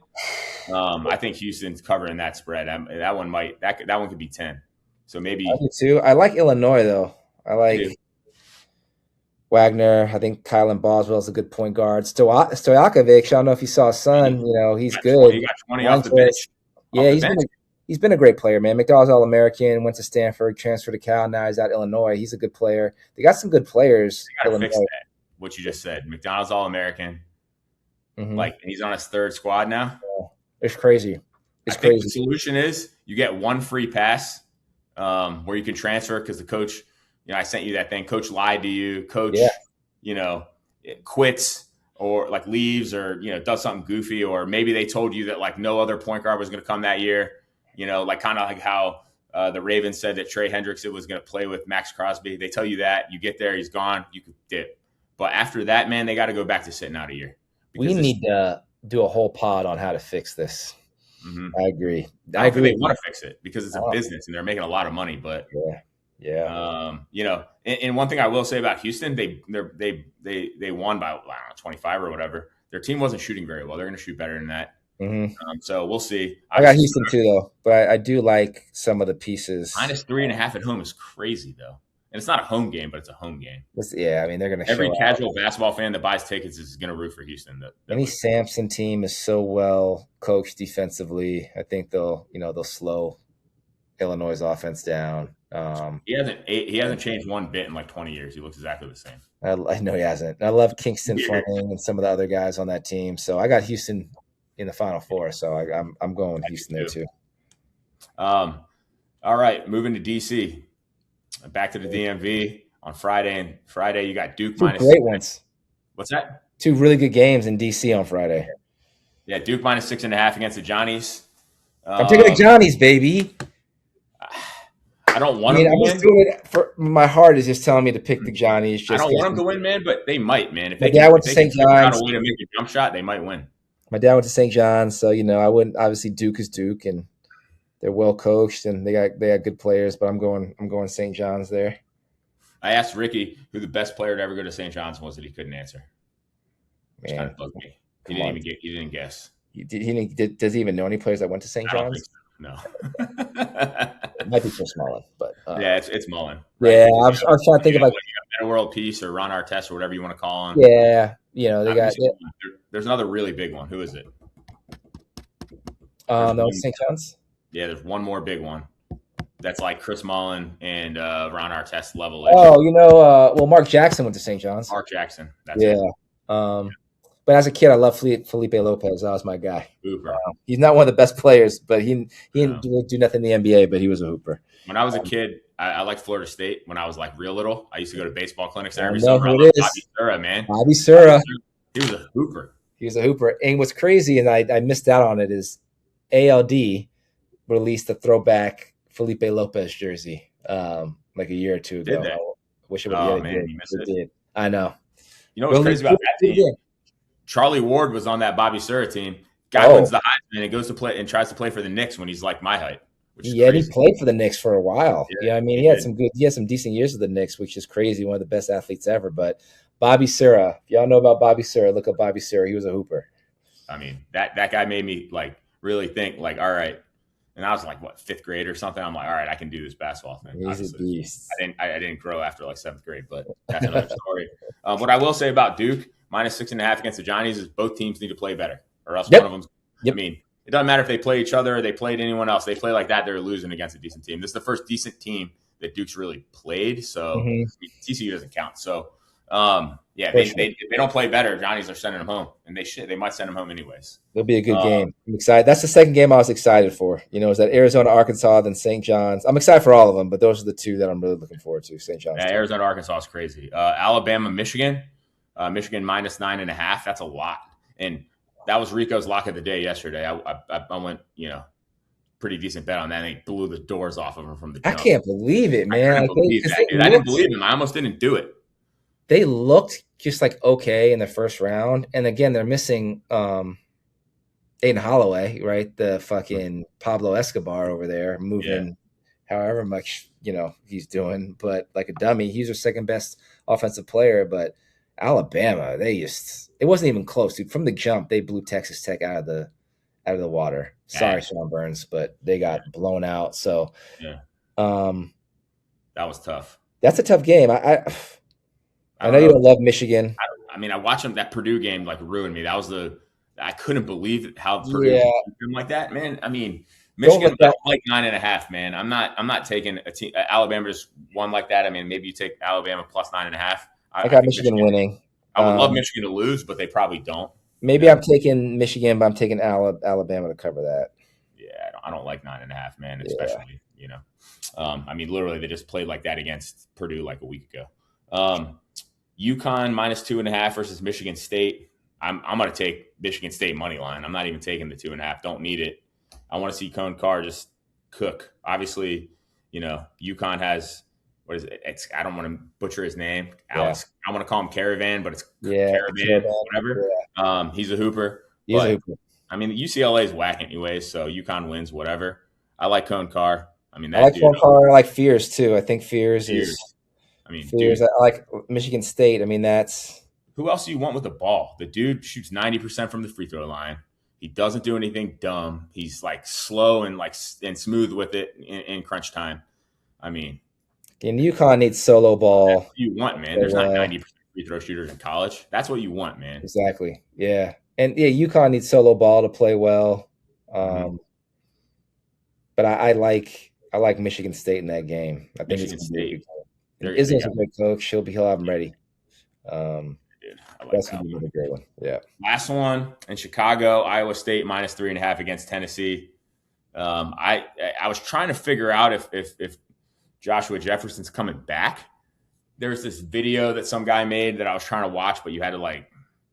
I think Houston's covering that spread. That one could be 10. So maybe I do too. I like Illinois though. I like Wagner. I think Kylan Boswell is a good point guard. Stojakovic, I don't know if you saw his son. He's good. He got 20 off the bench. Yeah, he's been a great player, man. McDowell's All-American, went to Stanford, transferred to Cal. Now he's at Illinois. He's a good player. They got some good players. They got to fix that. What you just said. McDonald's All-American. Mm-hmm. And he's on his 3rd squad now. Yeah. It's crazy. I think the solution is you get 1 free pass where you can transfer because the coach, I sent you that thing. Coach lied to you. Coach, quits or leaves or, does something goofy, or maybe they told you that no other point guard was going to come that year. Kind of like how the Ravens said that Trey Hendrickson was going to play with Max Crosby. They tell you that. You get there, he's gone. You could dip. But after that, man, they got to go back to sitting out a year. We need to do a whole pod on how to fix this. Mm-hmm. I agree. I agree. They want to fix it because it's a business and they're making a lot of money. But and one thing I will say about Houston, they won by 25 or whatever. Their team wasn't shooting very well. They're going to shoot better than that. Mm-hmm. So we'll see. I got Houston too, though, but I do like some of the pieces. Minus 3.5 at home is crazy, though. And it's not a home game, but it's a home game. I mean, they're going to every casual basketball fan that buys tickets is going to root for Houston. Any Sampson team is so well coached defensively. I think they'll slow Illinois' offense down. He hasn't changed one bit in 20 years. He looks exactly the same. I know he hasn't. I love Kingston Fleming and some of the other guys on that team. So I got Houston in the Final Four. So I'm going with Houston there too. All right, moving to DC. Back to the DMV on Friday. And Friday, you got Duke minus 2 great ones. What's that? 2 really good games in DC on Friday. Yeah, Duke minus 6.5 against the Johnnies. I'm taking the Johnnies, baby. I don't want them to win. I'm just doing it for my heart is just telling me to pick the Johnnies. I don't want them to win, man, but they might, man. If my dad went to St. John's. A way to make a jump shot, they might win. My dad went to St. John's, so I wouldn't. Obviously, Duke is Duke, and they're well coached and they got good players. But I'm going St. John's there. I asked Ricky who the best player to ever go to St. John's was, that he couldn't answer. Which kind of bugged me. He didn't guess. Does he even know any players that went to St. John's? No. It might be Chris Mullen, but yeah, it's Mullen. Right? Yeah, I was trying to think of Meta World Peace or Ron Artest or whatever you want to call him. Yeah, they got. There's another really big one. Who is it? No, St. John's. Yeah, there's one more big one. That's like Chris Mullen and Ron Artest level. Oh, well, Mark Jackson went to St. John's. Mark Jackson. That's it. But as a kid, I loved Felipe Lopez. That was my guy. Hooper. He's not one of the best players, but he didn't No. do nothing in the NBA, but he was a hooper. When I was a kid, I liked Florida State. When I was like real little, I used to go to baseball clinics there I every know summer. I who loved it is. Bobby Sura, man. Bobby Sura. He was a hooper. He was a hooper. And what's crazy, and I missed out on it, is ALD released a throwback Felipe Lopez jersey like a year or two ago. Did they? I wish it would Oh have man, you missed it. did. I know. You know what's crazy about that team? Charlie Ward was on that Bobby Sura team. Guy wins the Heisman and goes to play and tries to play for the Knicks when he's like my height. Which is crazy. He played for the Knicks for a while. Yeah, I mean, he had some decent years with the Knicks, which is crazy. One of the best athletes ever. But Bobby Sura, if y'all know about Bobby Sura, look up Bobby Sura. He was a hooper. I mean, that guy made me like really think like, all right. And I was like, what, 5th grade or something? I'm like, all right, I can do this basketball thing. He's a beast. I didn't grow after like 7th grade, but that's another story. What I will say about Duke, -6.5 against the Johnnies, is both teams need to play better, or else one of them. I mean, it doesn't matter if they play each other or they played anyone else. They play like that, they're losing against a decent team. This is the first decent team that Duke's really played, so TCU doesn't count. So, they don't play better. Johnnies are sending them home, and they might send them home anyways. It'll be a good game. I'm excited. That's the second game I was excited for. Is that Arizona, Arkansas, then St. John's. I'm excited for all of them, but those are the two that I'm really looking forward to. St. John's. Yeah, Arizona, Arkansas is crazy. Alabama, Michigan. Michigan -9.5. That's a lot, and that was Rico's lock of the day yesterday. I went, pretty decent bet on that. And they blew the doors off of him from the jump. I can't believe it, man. I didn't believe him. I almost didn't do it. They looked just like okay in the first round, and again, they're missing Aiden Holloway, right? The fucking Pablo Escobar over there, moving however much he's doing, but like a dummy. He's their second best offensive player, but Alabama, it wasn't even close, dude. From the jump, they blew Texas Tech out of the water. Sorry, Sean Burns, but they got blown out. So, that was tough. That's a tough game. I know you don't love Michigan. I watched them. That Purdue game like ruined me. That was I couldn't believe how Purdue did like that, man. I mean, Michigan like 9.5, man. I'm not taking a team. Alabama just won like that. I mean, maybe you take Alabama plus 9.5. I got Michigan winning. I would love Michigan to lose, but they probably don't. Maybe I'm taking Michigan, but I'm taking Alabama to cover that. Yeah, I don't like 9.5, man. Especially, literally they just played like that against Purdue like a week ago. UConn -2.5 versus Michigan State. I'm going to take Michigan State money line. I'm not even taking the 2.5. Don't need it. I want to see Cone Carr just cook. Obviously, UConn has. What is it? I don't want to butcher his name. Alex. I want to call him Caravan, but it's Caravan, whatever. Yeah. He's a hooper. He's a hooper. I mean, UCLA is whack anyways, so UConn wins, whatever. I like Cone Carr. I mean, I like Cone Carr. I like Fears too. I think Fears is. Fears. I like Michigan State. I mean, that's. Who else do you want with the ball? The dude shoots 90% from the free throw line. He doesn't do anything dumb. He's like slow and smooth with it in crunch time. I mean. And UConn needs solo ball. That's what you want, man. There's not 90% free throw shooters in college. That's what you want, man. Exactly. Yeah. And UConn needs solo ball to play well. But I like Michigan State in that game. I think Michigan State. Izzo's a great coach. He'll have them ready. That's gonna be another great one. Yeah. Last one in Chicago, Iowa State -3.5 against Tennessee. I was trying to figure out if Joshua Jefferson's coming back. There's this video that some guy made that I was trying to watch, but you had to I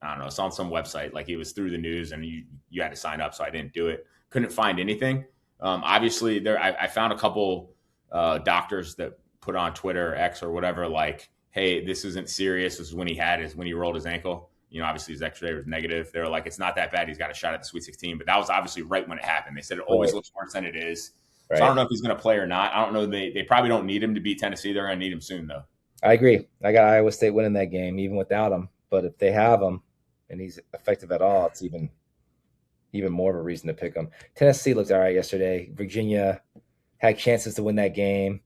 don't know, it's on some website. Like it was through the news and you had to sign up. So I didn't do it. Couldn't find anything. Obviously I found a couple doctors that put on Twitter or X or whatever, like, hey, this isn't serious. This is when he rolled his ankle. Obviously his x-ray was negative. They were like, it's not that bad. He's got a shot at the Sweet 16, but that was obviously right when it happened. They said it always looks worse than it is. Right. So I don't know if he's going to play or not. I don't know. They probably don't need him to beat Tennessee. They're going to need him soon, though. I agree. I got Iowa State winning that game, even without him. But if they have him and he's effective at all, it's even more of a reason to pick him. Tennessee looked all right yesterday. Virginia had chances to win that game.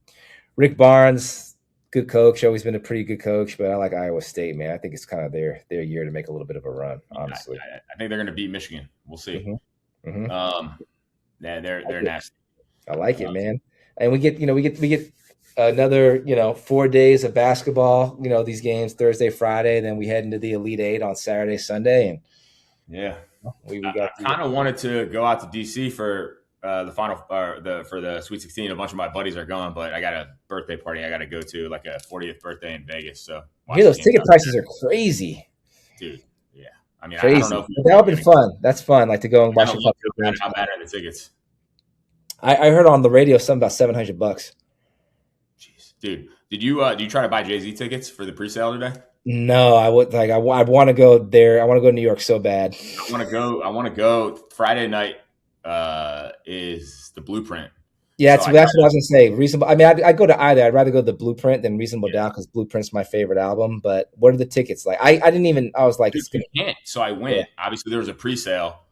Rick Barnes, good coach, always been a pretty good coach, but I like Iowa State, man. I think it's kind of their year to make a little bit of a run, honestly. I think they're going to beat Michigan. We'll see. They're nasty. I like it, man. And we get another 4 days of basketball. These games Thursday, Friday, then we head into the Elite Eight on Saturday, Sunday, and Yeah. we I got kind of wanted to go out to DC for the final for the Sweet 16. A bunch of my buddies are going, but I got a birthday party I got to go to, like a 40th birthday in Vegas. So here. Those ticket prices are crazy, dude. Yeah, I mean, I don't crazy. know if But that would have been fun. That's fun, like to go and watch a couple of games. how bad are the tickets? I heard on the radio something about $700. Jeez, dude, did you try to buy Jay-Z tickets for the pre-sale today? No, I would like. I want to go there. I want to go to New York so bad. I want to go. Friday night is the Blueprint. Yeah, that's what I was gonna say. Reasonable. I mean, I go to either. I'd rather go to the Blueprint than Reasonable Doubt because Blueprint's my favorite album. But what are the tickets like? I didn't even. I was like, dude, you can't. So I went. Yeah. Obviously, there was a pre-sale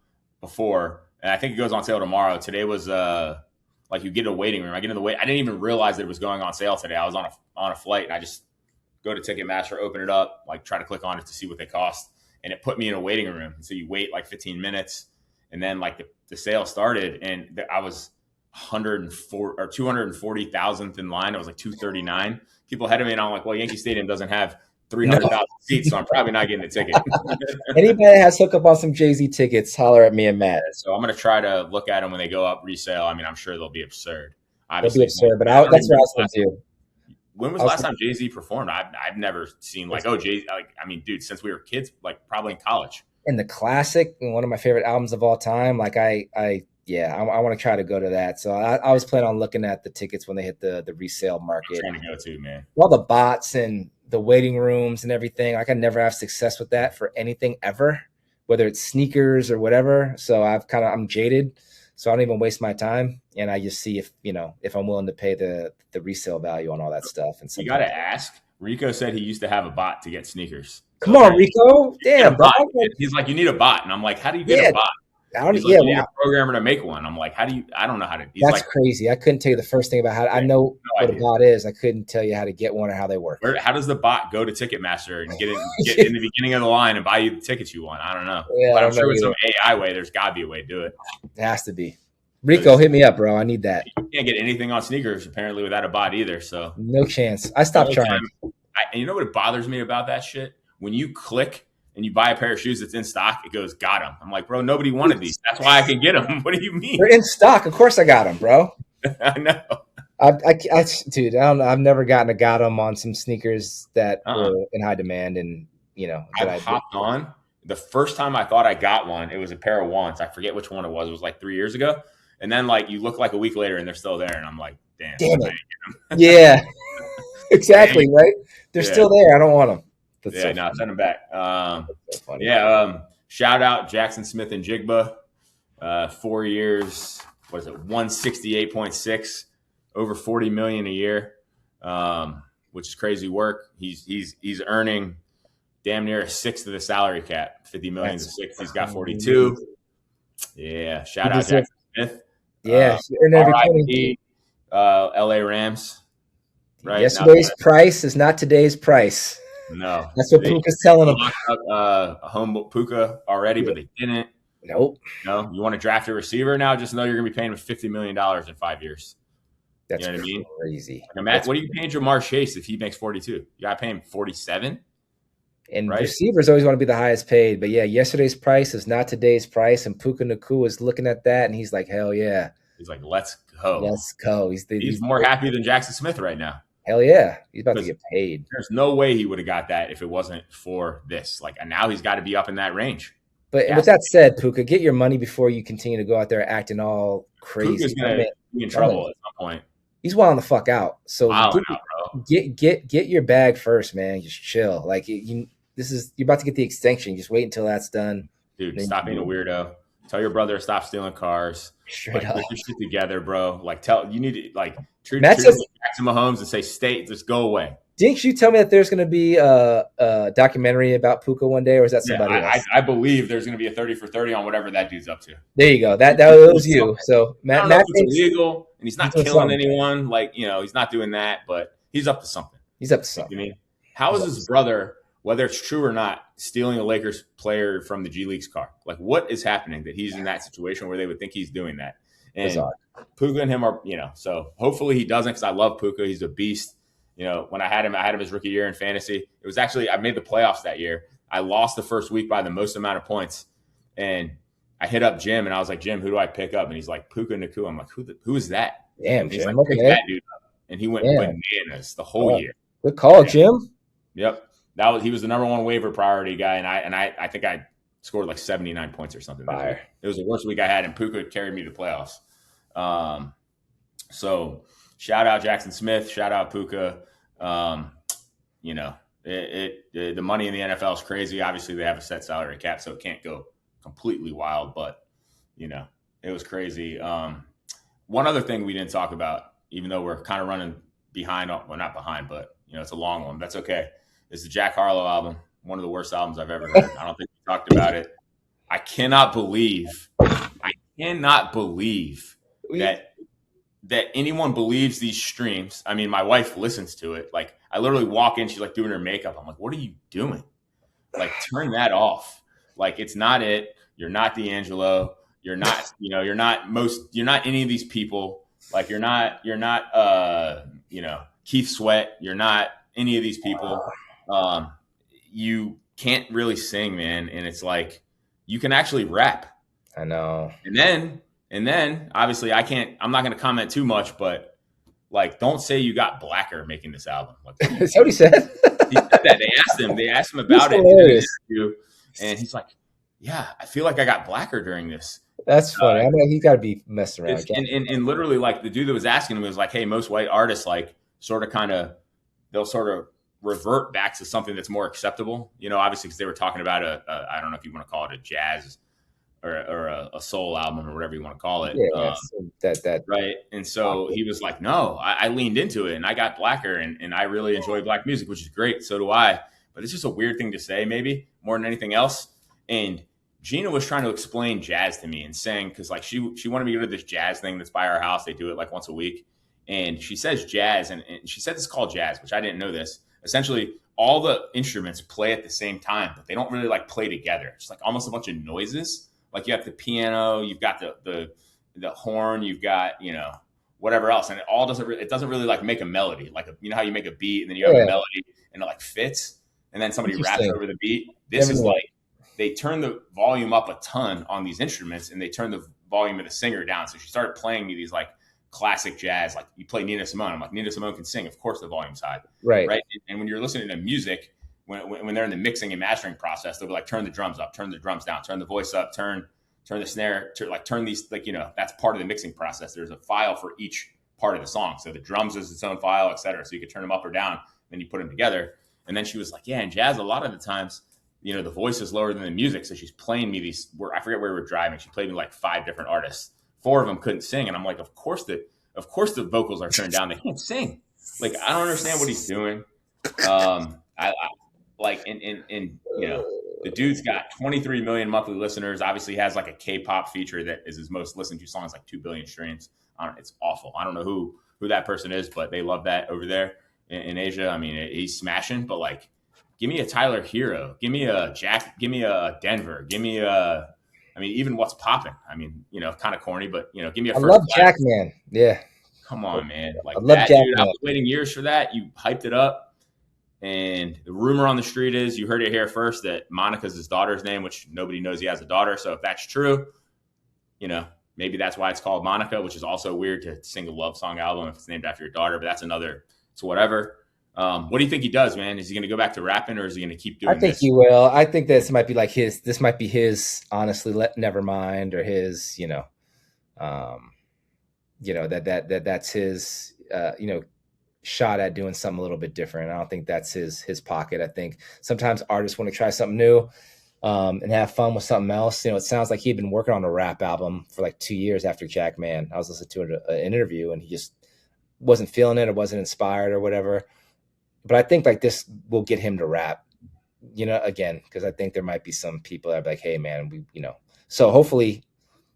before, and I think it goes on sale tomorrow. Today was like you get a waiting room. I get in the wait. I didn't even realize that it was going on sale today. I was on a flight, and I just go to Ticketmaster, open it up, like try to click on it to see what they cost, and it put me in a waiting room. So you wait like 15 minutes, and then like the sale started, and I was 104 or 240,000th in line. I was like 239 people ahead of me, and I'm like, well, Yankee Stadium doesn't have 300,000 seats, so I'm probably not getting a ticket. Anybody that has hook up on some Jay-Z tickets, holler at me and Matt. So I'm gonna try to look at them when they go up resale. I mean, I'm sure they'll be absurd. Obviously, they'll be absurd, but that's what I was going to do. When was the last time Jay-Z performed? I've never seen like, oh, Jay-Z. Like, I mean, dude, since we were kids, like probably in college. And the classic, one of my favorite albums of all time. Like I want to try to go to that. So I was planning on looking at the tickets when they hit the resale market. I'm trying to go to, man. All the bots and the waiting rooms and everything. I can never have success with that for anything ever, whether it's sneakers or whatever. So I'm jaded. So I don't even waste my time, and I just see if I'm willing to pay the resale value on all that stuff. And you got to ask. Rico said he used to have a bot to get sneakers. Come on, Rico! Damn, bro. He's like, you need a bot, and I'm like, how do you get a bot? You need a programmer to make one. I'm like, how do you? I don't know how to. That's crazy. I couldn't tell you the first thing about how. I know what a bot is. I couldn't tell you how to get one or how they work. How does the bot go to Ticketmaster and get in the beginning of the line and buy you the tickets you want? I don't know. Yeah, but I'm sure with some AI way, there's got to be a way to do it. It has to be. Rico, hit me up, bro. I need that. You can't get anything on sneakers apparently without a bot either. So no chance. I stopped trying. And you know what bothers me about that shit? When you click and you buy a pair of shoes that's in stock, it goes, got them. I'm like, bro, nobody wanted these. That's why I can get them. What do you mean? They're in stock. Of course I got them, bro. I know. Dude, I don't know. I've never gotten a got them on some sneakers that were in high demand. And, I hopped on. The first time I thought I got one, it was a pair of ones. I forget which one it was. It was like 3 years ago. And then, like, you look like a week later and they're still there. And I'm like, damn it. Yeah. Exactly, right? They're still there. I don't want them. That's send them back. So shout out Jackson Smith and Jigba. 4 years, what is it? 168.6, over 40 million a year, which is crazy work. He's earning damn near a sixth of the salary cap. 50 million to six. He's got 42. Yeah, shout out Jackson Smith. Yeah, RIP, LA Rams. Right. Yesterday's price is not today's price. No, that's what Puka's telling them. Home Puka already, but they didn't. Nope. No, you want to draft a receiver now? Just know you're going to be paying him $50 million in 5 years. That's what I mean? Crazy. What are you paying Jamar Chase if he makes 42? You got to pay him 47. And receivers always want to be the highest paid, but yeah, yesterday's price is not today's price. And Puka Nacua is looking at that, and he's like, "Hell yeah!" He's like, "Let's go, let's go." He's more happy than Jackson Smith right now. Hell yeah, he's about to get paid. There's no way he would have got that if it wasn't for this. Like, and now he's got to be up in that range. But with that said, Puka, get your money before you continue to go out there acting all crazy. Puka's gonna be in trouble at some point. He's wilding the fuck out. So get your bag first, man. Just chill. Like you're about to get the extension. Just wait until that's done. Dude, stop being a weirdo. Tell your brother to stop stealing cars. Straight up. Put your shit together, bro. Like you need to treat Jackson Mahomes and say just go away. Didn't you tell me that there's going to be a documentary about Puka one day, or is that somebody else? I believe there's going to be a 30 for 30 on whatever that dude's up to. There you go. That was you. So Matt thinks it's illegal, and he's not killing anyone. Like, he's not doing that, but he's up to something. He's up to something. I mean, how is his brother, whether it's true or not, stealing a Lakers player from the G League's car? Like, what is happening that he's in that situation where they would think he's doing that? And Puka and him are, so hopefully he doesn't, because I love Puka. He's a beast. When I had him his rookie year in fantasy. It was actually, I made the playoffs that year. I lost the first week by the most amount of points. And I hit up Jim and I was like, Jim, who do I pick up? And he's like, Puka Nakua. I'm like, who is that? Damn, He's Jim. like, pick that dude up. And he went bananas the whole year. Good call, Jim. Yep. He was the number one waiver priority guy. And I think I scored like 79 points or something. It was the worst week I had, and Puka carried me to the playoffs. So shout out Jackson Smith, shout out Puka. The money in the NFL is crazy. Obviously they have a set salary cap, so it can't go completely wild, but it was crazy. One other thing we didn't talk about, even though we're kind of running behind, well, not behind, but it's a long one. That's okay. Is the Jack Harlow album. One of the worst albums I've ever heard. I don't think we talked about it. I cannot believe that anyone believes these streams. I mean, my wife listens to it. Like, I literally walk in, she's like doing her makeup. I'm like, what are you doing? Like, turn that off. Like, it's not it. You're not D'Angelo. You're not, you're not any of these people. Like, you're not Keith Sweat. You're not any of these people. You can't really sing, man. And it's like, you can actually rap. I know. And then obviously I'm not going to comment too much, but like, don't say you got blacker making this album. Like, that's what he said. He said that. They asked him about it in an interview, and he's like, yeah, I feel like I got blacker during this. That's funny. I know he got to be messing around. And literally, like, the dude that was asking him was like, hey, most white artists, like, they'll sort of revert back to something that's more acceptable, obviously, because they were talking about I don't know if you want to call it a jazz or a soul album or whatever you want to call it. Yeah, that right. And so he was like, no, I leaned into it and I got blacker and I really enjoy black music, which is great. So do I. But it's just a weird thing to say, maybe more than anything else. And Gina was trying to explain jazz to me and saying, because like she wanted me to go to this jazz thing that's by our house. They do it like once a week. And she says jazz, and she said it's called jazz, which I didn't know this. Essentially, all the instruments play at the same time, but they don't really like play together. It's like almost a bunch of noises. Like, you have the piano, you've got the horn, you've got whatever else, and it doesn't really like make a melody. Like, how you make a beat and then you have a melody and it like fits, and then somebody raps over the beat. This is like, they turn the volume up a ton on these instruments and they turn the volume of the singer down. So she started playing me these like classic jazz, like you play Nina Simone. I'm like, Nina Simone can sing, of course the volume's high, right? And when you're listening to music, when they're in the mixing and mastering process, they'll be like, turn the drums up, turn the drums down, turn the voice up, turn the snare, turn these, like, that's part of the mixing process. There's a file for each part of the song. So the drums is its own file, et cetera. So you can turn them up or down, then you put them together. And then she was like, yeah, in jazz, a lot of the times, the voice is lower than the music. So she's playing me these, I forget where we were driving. She played me like 5 different artists. 4 of them couldn't sing. And I'm like, of course the vocals are turned down. They can't sing. Like, I don't understand what he's doing. The dude's got 23 million monthly listeners. Obviously has like a K-pop feature that is his most listened to song. It's like 2 billion streams. It's awful. I don't know who that person is, but they love that over there in Asia. I mean, he's smashing, but like, give me a Tyler Hero. Give me a Jack. Give me a Denver. Give me even What's Poppin'. I mean, kind of corny, but give me a. I love Jack, man. Yeah. Come on, man. Like, I love that, Jack, dude. man. I was waiting years for that. You hyped it up, and the rumor on the street is, you heard it here first, that Monica's his daughter's name, which nobody knows he has a daughter. So if that's true, maybe that's why it's called Monica, which is also weird to sing a love song album if it's named after your daughter. But that's another. It's whatever. What do you think he does, man? Is he going to go back to rapping, or is he going to keep doing this? I think he will. I think this might be like this might be his, honestly, Nevermind, or his, that's his, shot at doing something a little bit different. I don't think that's his pocket. I think sometimes artists want to try something new, and have fun with something else. It sounds like he'd been working on a rap album for like 2 years after Jack Man. I was listening to an interview, and he just wasn't feeling it, or wasn't inspired, or whatever. But I think like this will get him to rap, again, because I think there might be some people that are like, hey, man, so hopefully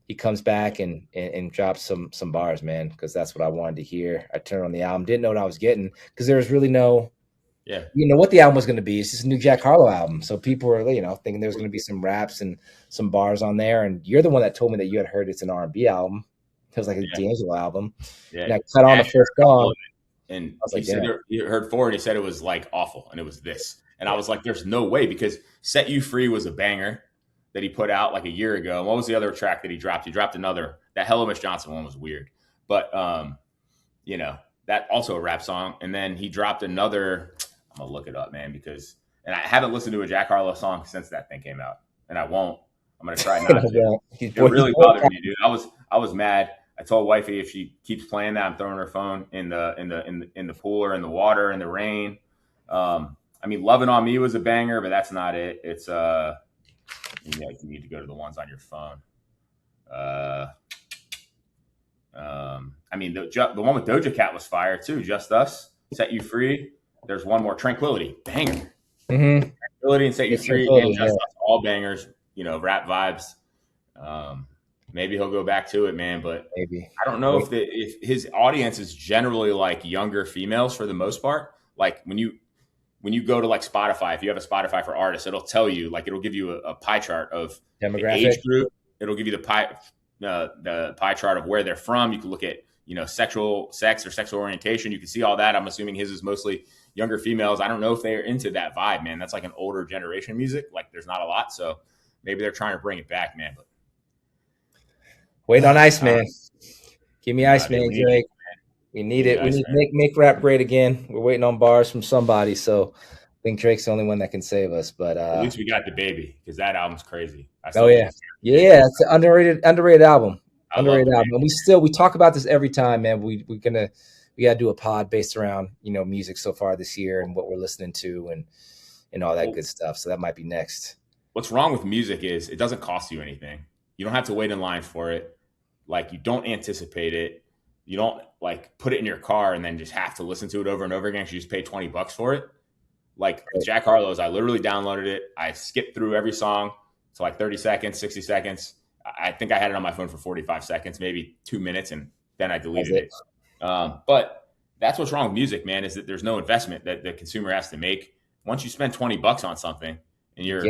he comes back and drops some bars, man, because that's what I wanted to hear. I turned on the album, didn't know what I was getting, because there was really no, what the album was going to be. It's just a new Jack Harlow album. So people were, thinking there was going to be some raps and some bars on there. And you're the one that told me that you had heard it's an R&B album. was like a D'Angelo album. Yeah. And I cut on the first song. And I was like, he heard 4 and he said it was like awful and it was this. And I was like, there's no way, because Set You Free was a banger that he put out like a year ago. And what was the other track that he dropped? He dropped another. That Hello Miss Johnson one was weird. But, you know, that also a rap song. And then he dropped another. I'm going to look it up, man, and I haven't listened to a Jack Harlow song since that thing came out. And I won't. I'm going to try not to. It really bothered me, dude. I was mad. I told wifey if she keeps playing that, I'm throwing her phone in the pool or in the water in the rain. I mean, Lovin' on Me was a banger, but that's not it. It's you need to go to the ones on your phone. I mean, the one with Doja Cat was fire too. Just Us, Set You Free. There's one more, Tranquility, banger. Mm-hmm. Tranquility and Set You Free, and Just Us, all bangers. You know, rap vibes. Maybe he'll go back to it, man. But maybe I don't know if his audience is generally like younger females for the most part. Like when you go to like Spotify, if you have a Spotify for artists, it'll tell you, like, it'll give you a pie chart of demographic, age group. It'll give you the pie chart of where they're from. You can look at, you know, sex or sexual orientation. You can see all that. I'm assuming his is mostly younger females. I don't know if they're into that vibe, man. That's like an older generation music. Like there's not a lot, so maybe they're trying to bring it back, man. But wait on Iceman. Give me Iceman, Drake. We need it. We need to make rap great again. We're waiting on bars from somebody, so I think Drake's the only one that can save us. But at least we got The Baby, because that album's crazy. Yeah, it's an underrated album. Underrated album. And we talk about this every time, man. We gotta do a pod based around, you know, music so far this year and what we're listening to and all that good stuff. So that might be next. What's wrong with music is it doesn't cost you anything. You don't have to wait in line for it. Like, you don't anticipate it. You don't like put it in your car and then just have to listen to it over and over again because you just pay $20 for it. Like Jack Harlow's, I literally downloaded it. I skipped through every song to like 30 seconds, 60 seconds. I think I had it on my phone for 45 seconds, maybe 2 minutes, and then I deleted it. But that's what's wrong with music, man, is that there's no investment that the consumer has to make. Once you spend $20 on something and you're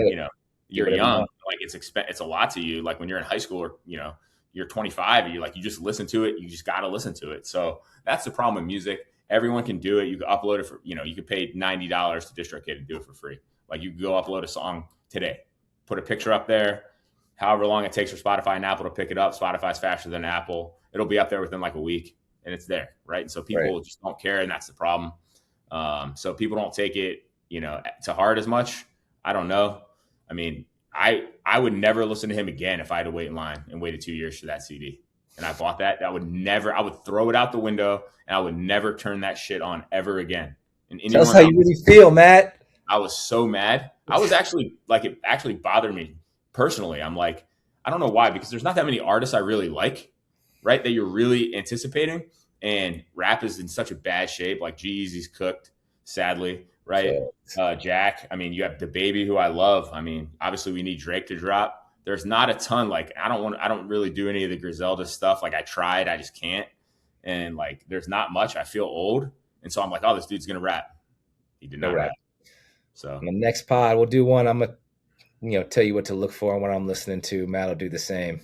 young, like it's a lot to you. Like when you're in high school or, you know, you're 25 and you just listen to it. You just got to listen to it. So that's the problem with music. Everyone can do it. You can upload it for, you know, you could pay $90 to DistroKid and do it for free. Like you can go upload a song today, put a picture up there, however long it takes for Spotify and Apple to pick it up. Spotify's faster than Apple. It'll be up there within like a week and it's there. Right. And so people just don't care. And that's the problem. So people don't take it, you know, to heart as much. I don't know. I mean, I would never listen to him again if I had to wait in line and waited 2 years for that CD. And I bought that. I would throw it out the window and I would never turn that shit on ever again. And tell us how you really feel, Matt. I was so mad. I was actually like, it actually bothered me personally. I'm like, I don't know why, because there's not that many artists I really like, right? That you're really anticipating. And rap is in such a bad shape. Like G-Eazy's cooked, sadly. Right. Jack. I mean, you have The Baby, who I love. I mean, obviously we need Drake to drop. There's not a ton. Like, I don't really do any of the Griselda stuff. Like I tried, I just can't. And like, there's not much. I feel old. And so I'm like, oh, this dude's going to rap. He did not rap. So on the next pod, we'll do one. I'm going to, you know, tell you what to look for and what I'm listening to. Matt will do the same.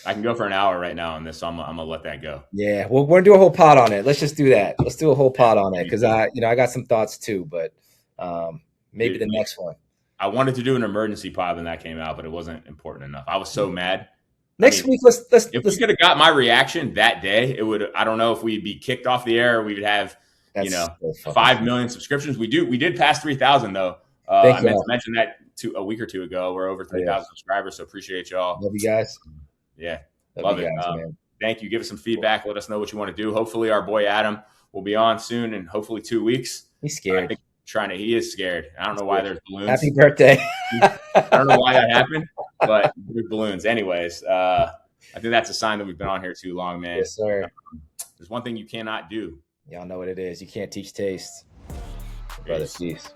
I can go for an hour right now on this. So I'm going to let that go. Yeah. We're going to do a whole pod on it. Let's just do that. Let's do a whole pod on it. Cause I got some thoughts too, but maybe the next one. I wanted to do an emergency pod when that came out, but it wasn't important enough. I was so mad. Next week, if we could have got my reaction that day, it would. I don't know if we'd be kicked off the air or we would have, so 5 million subscriptions. We did pass 3,000 though. I meant to mention that a week or two ago. We're over 3,000 subscribers, so appreciate y'all. Love you guys. Yeah, love it. Man. Thank you. Give us some feedback. Let us know what you want to do. Hopefully, our boy Adam will be on soon, and hopefully 2 weeks. He's scared. He is scared. I don't know why there's balloons. Happy birthday. I don't know why that happened, but there's balloons. Anyways, I think that's a sign that we've been on here too long, man. Yes, sir. There's one thing you cannot do. Y'all know what it is. You can't teach taste. Brother, peace.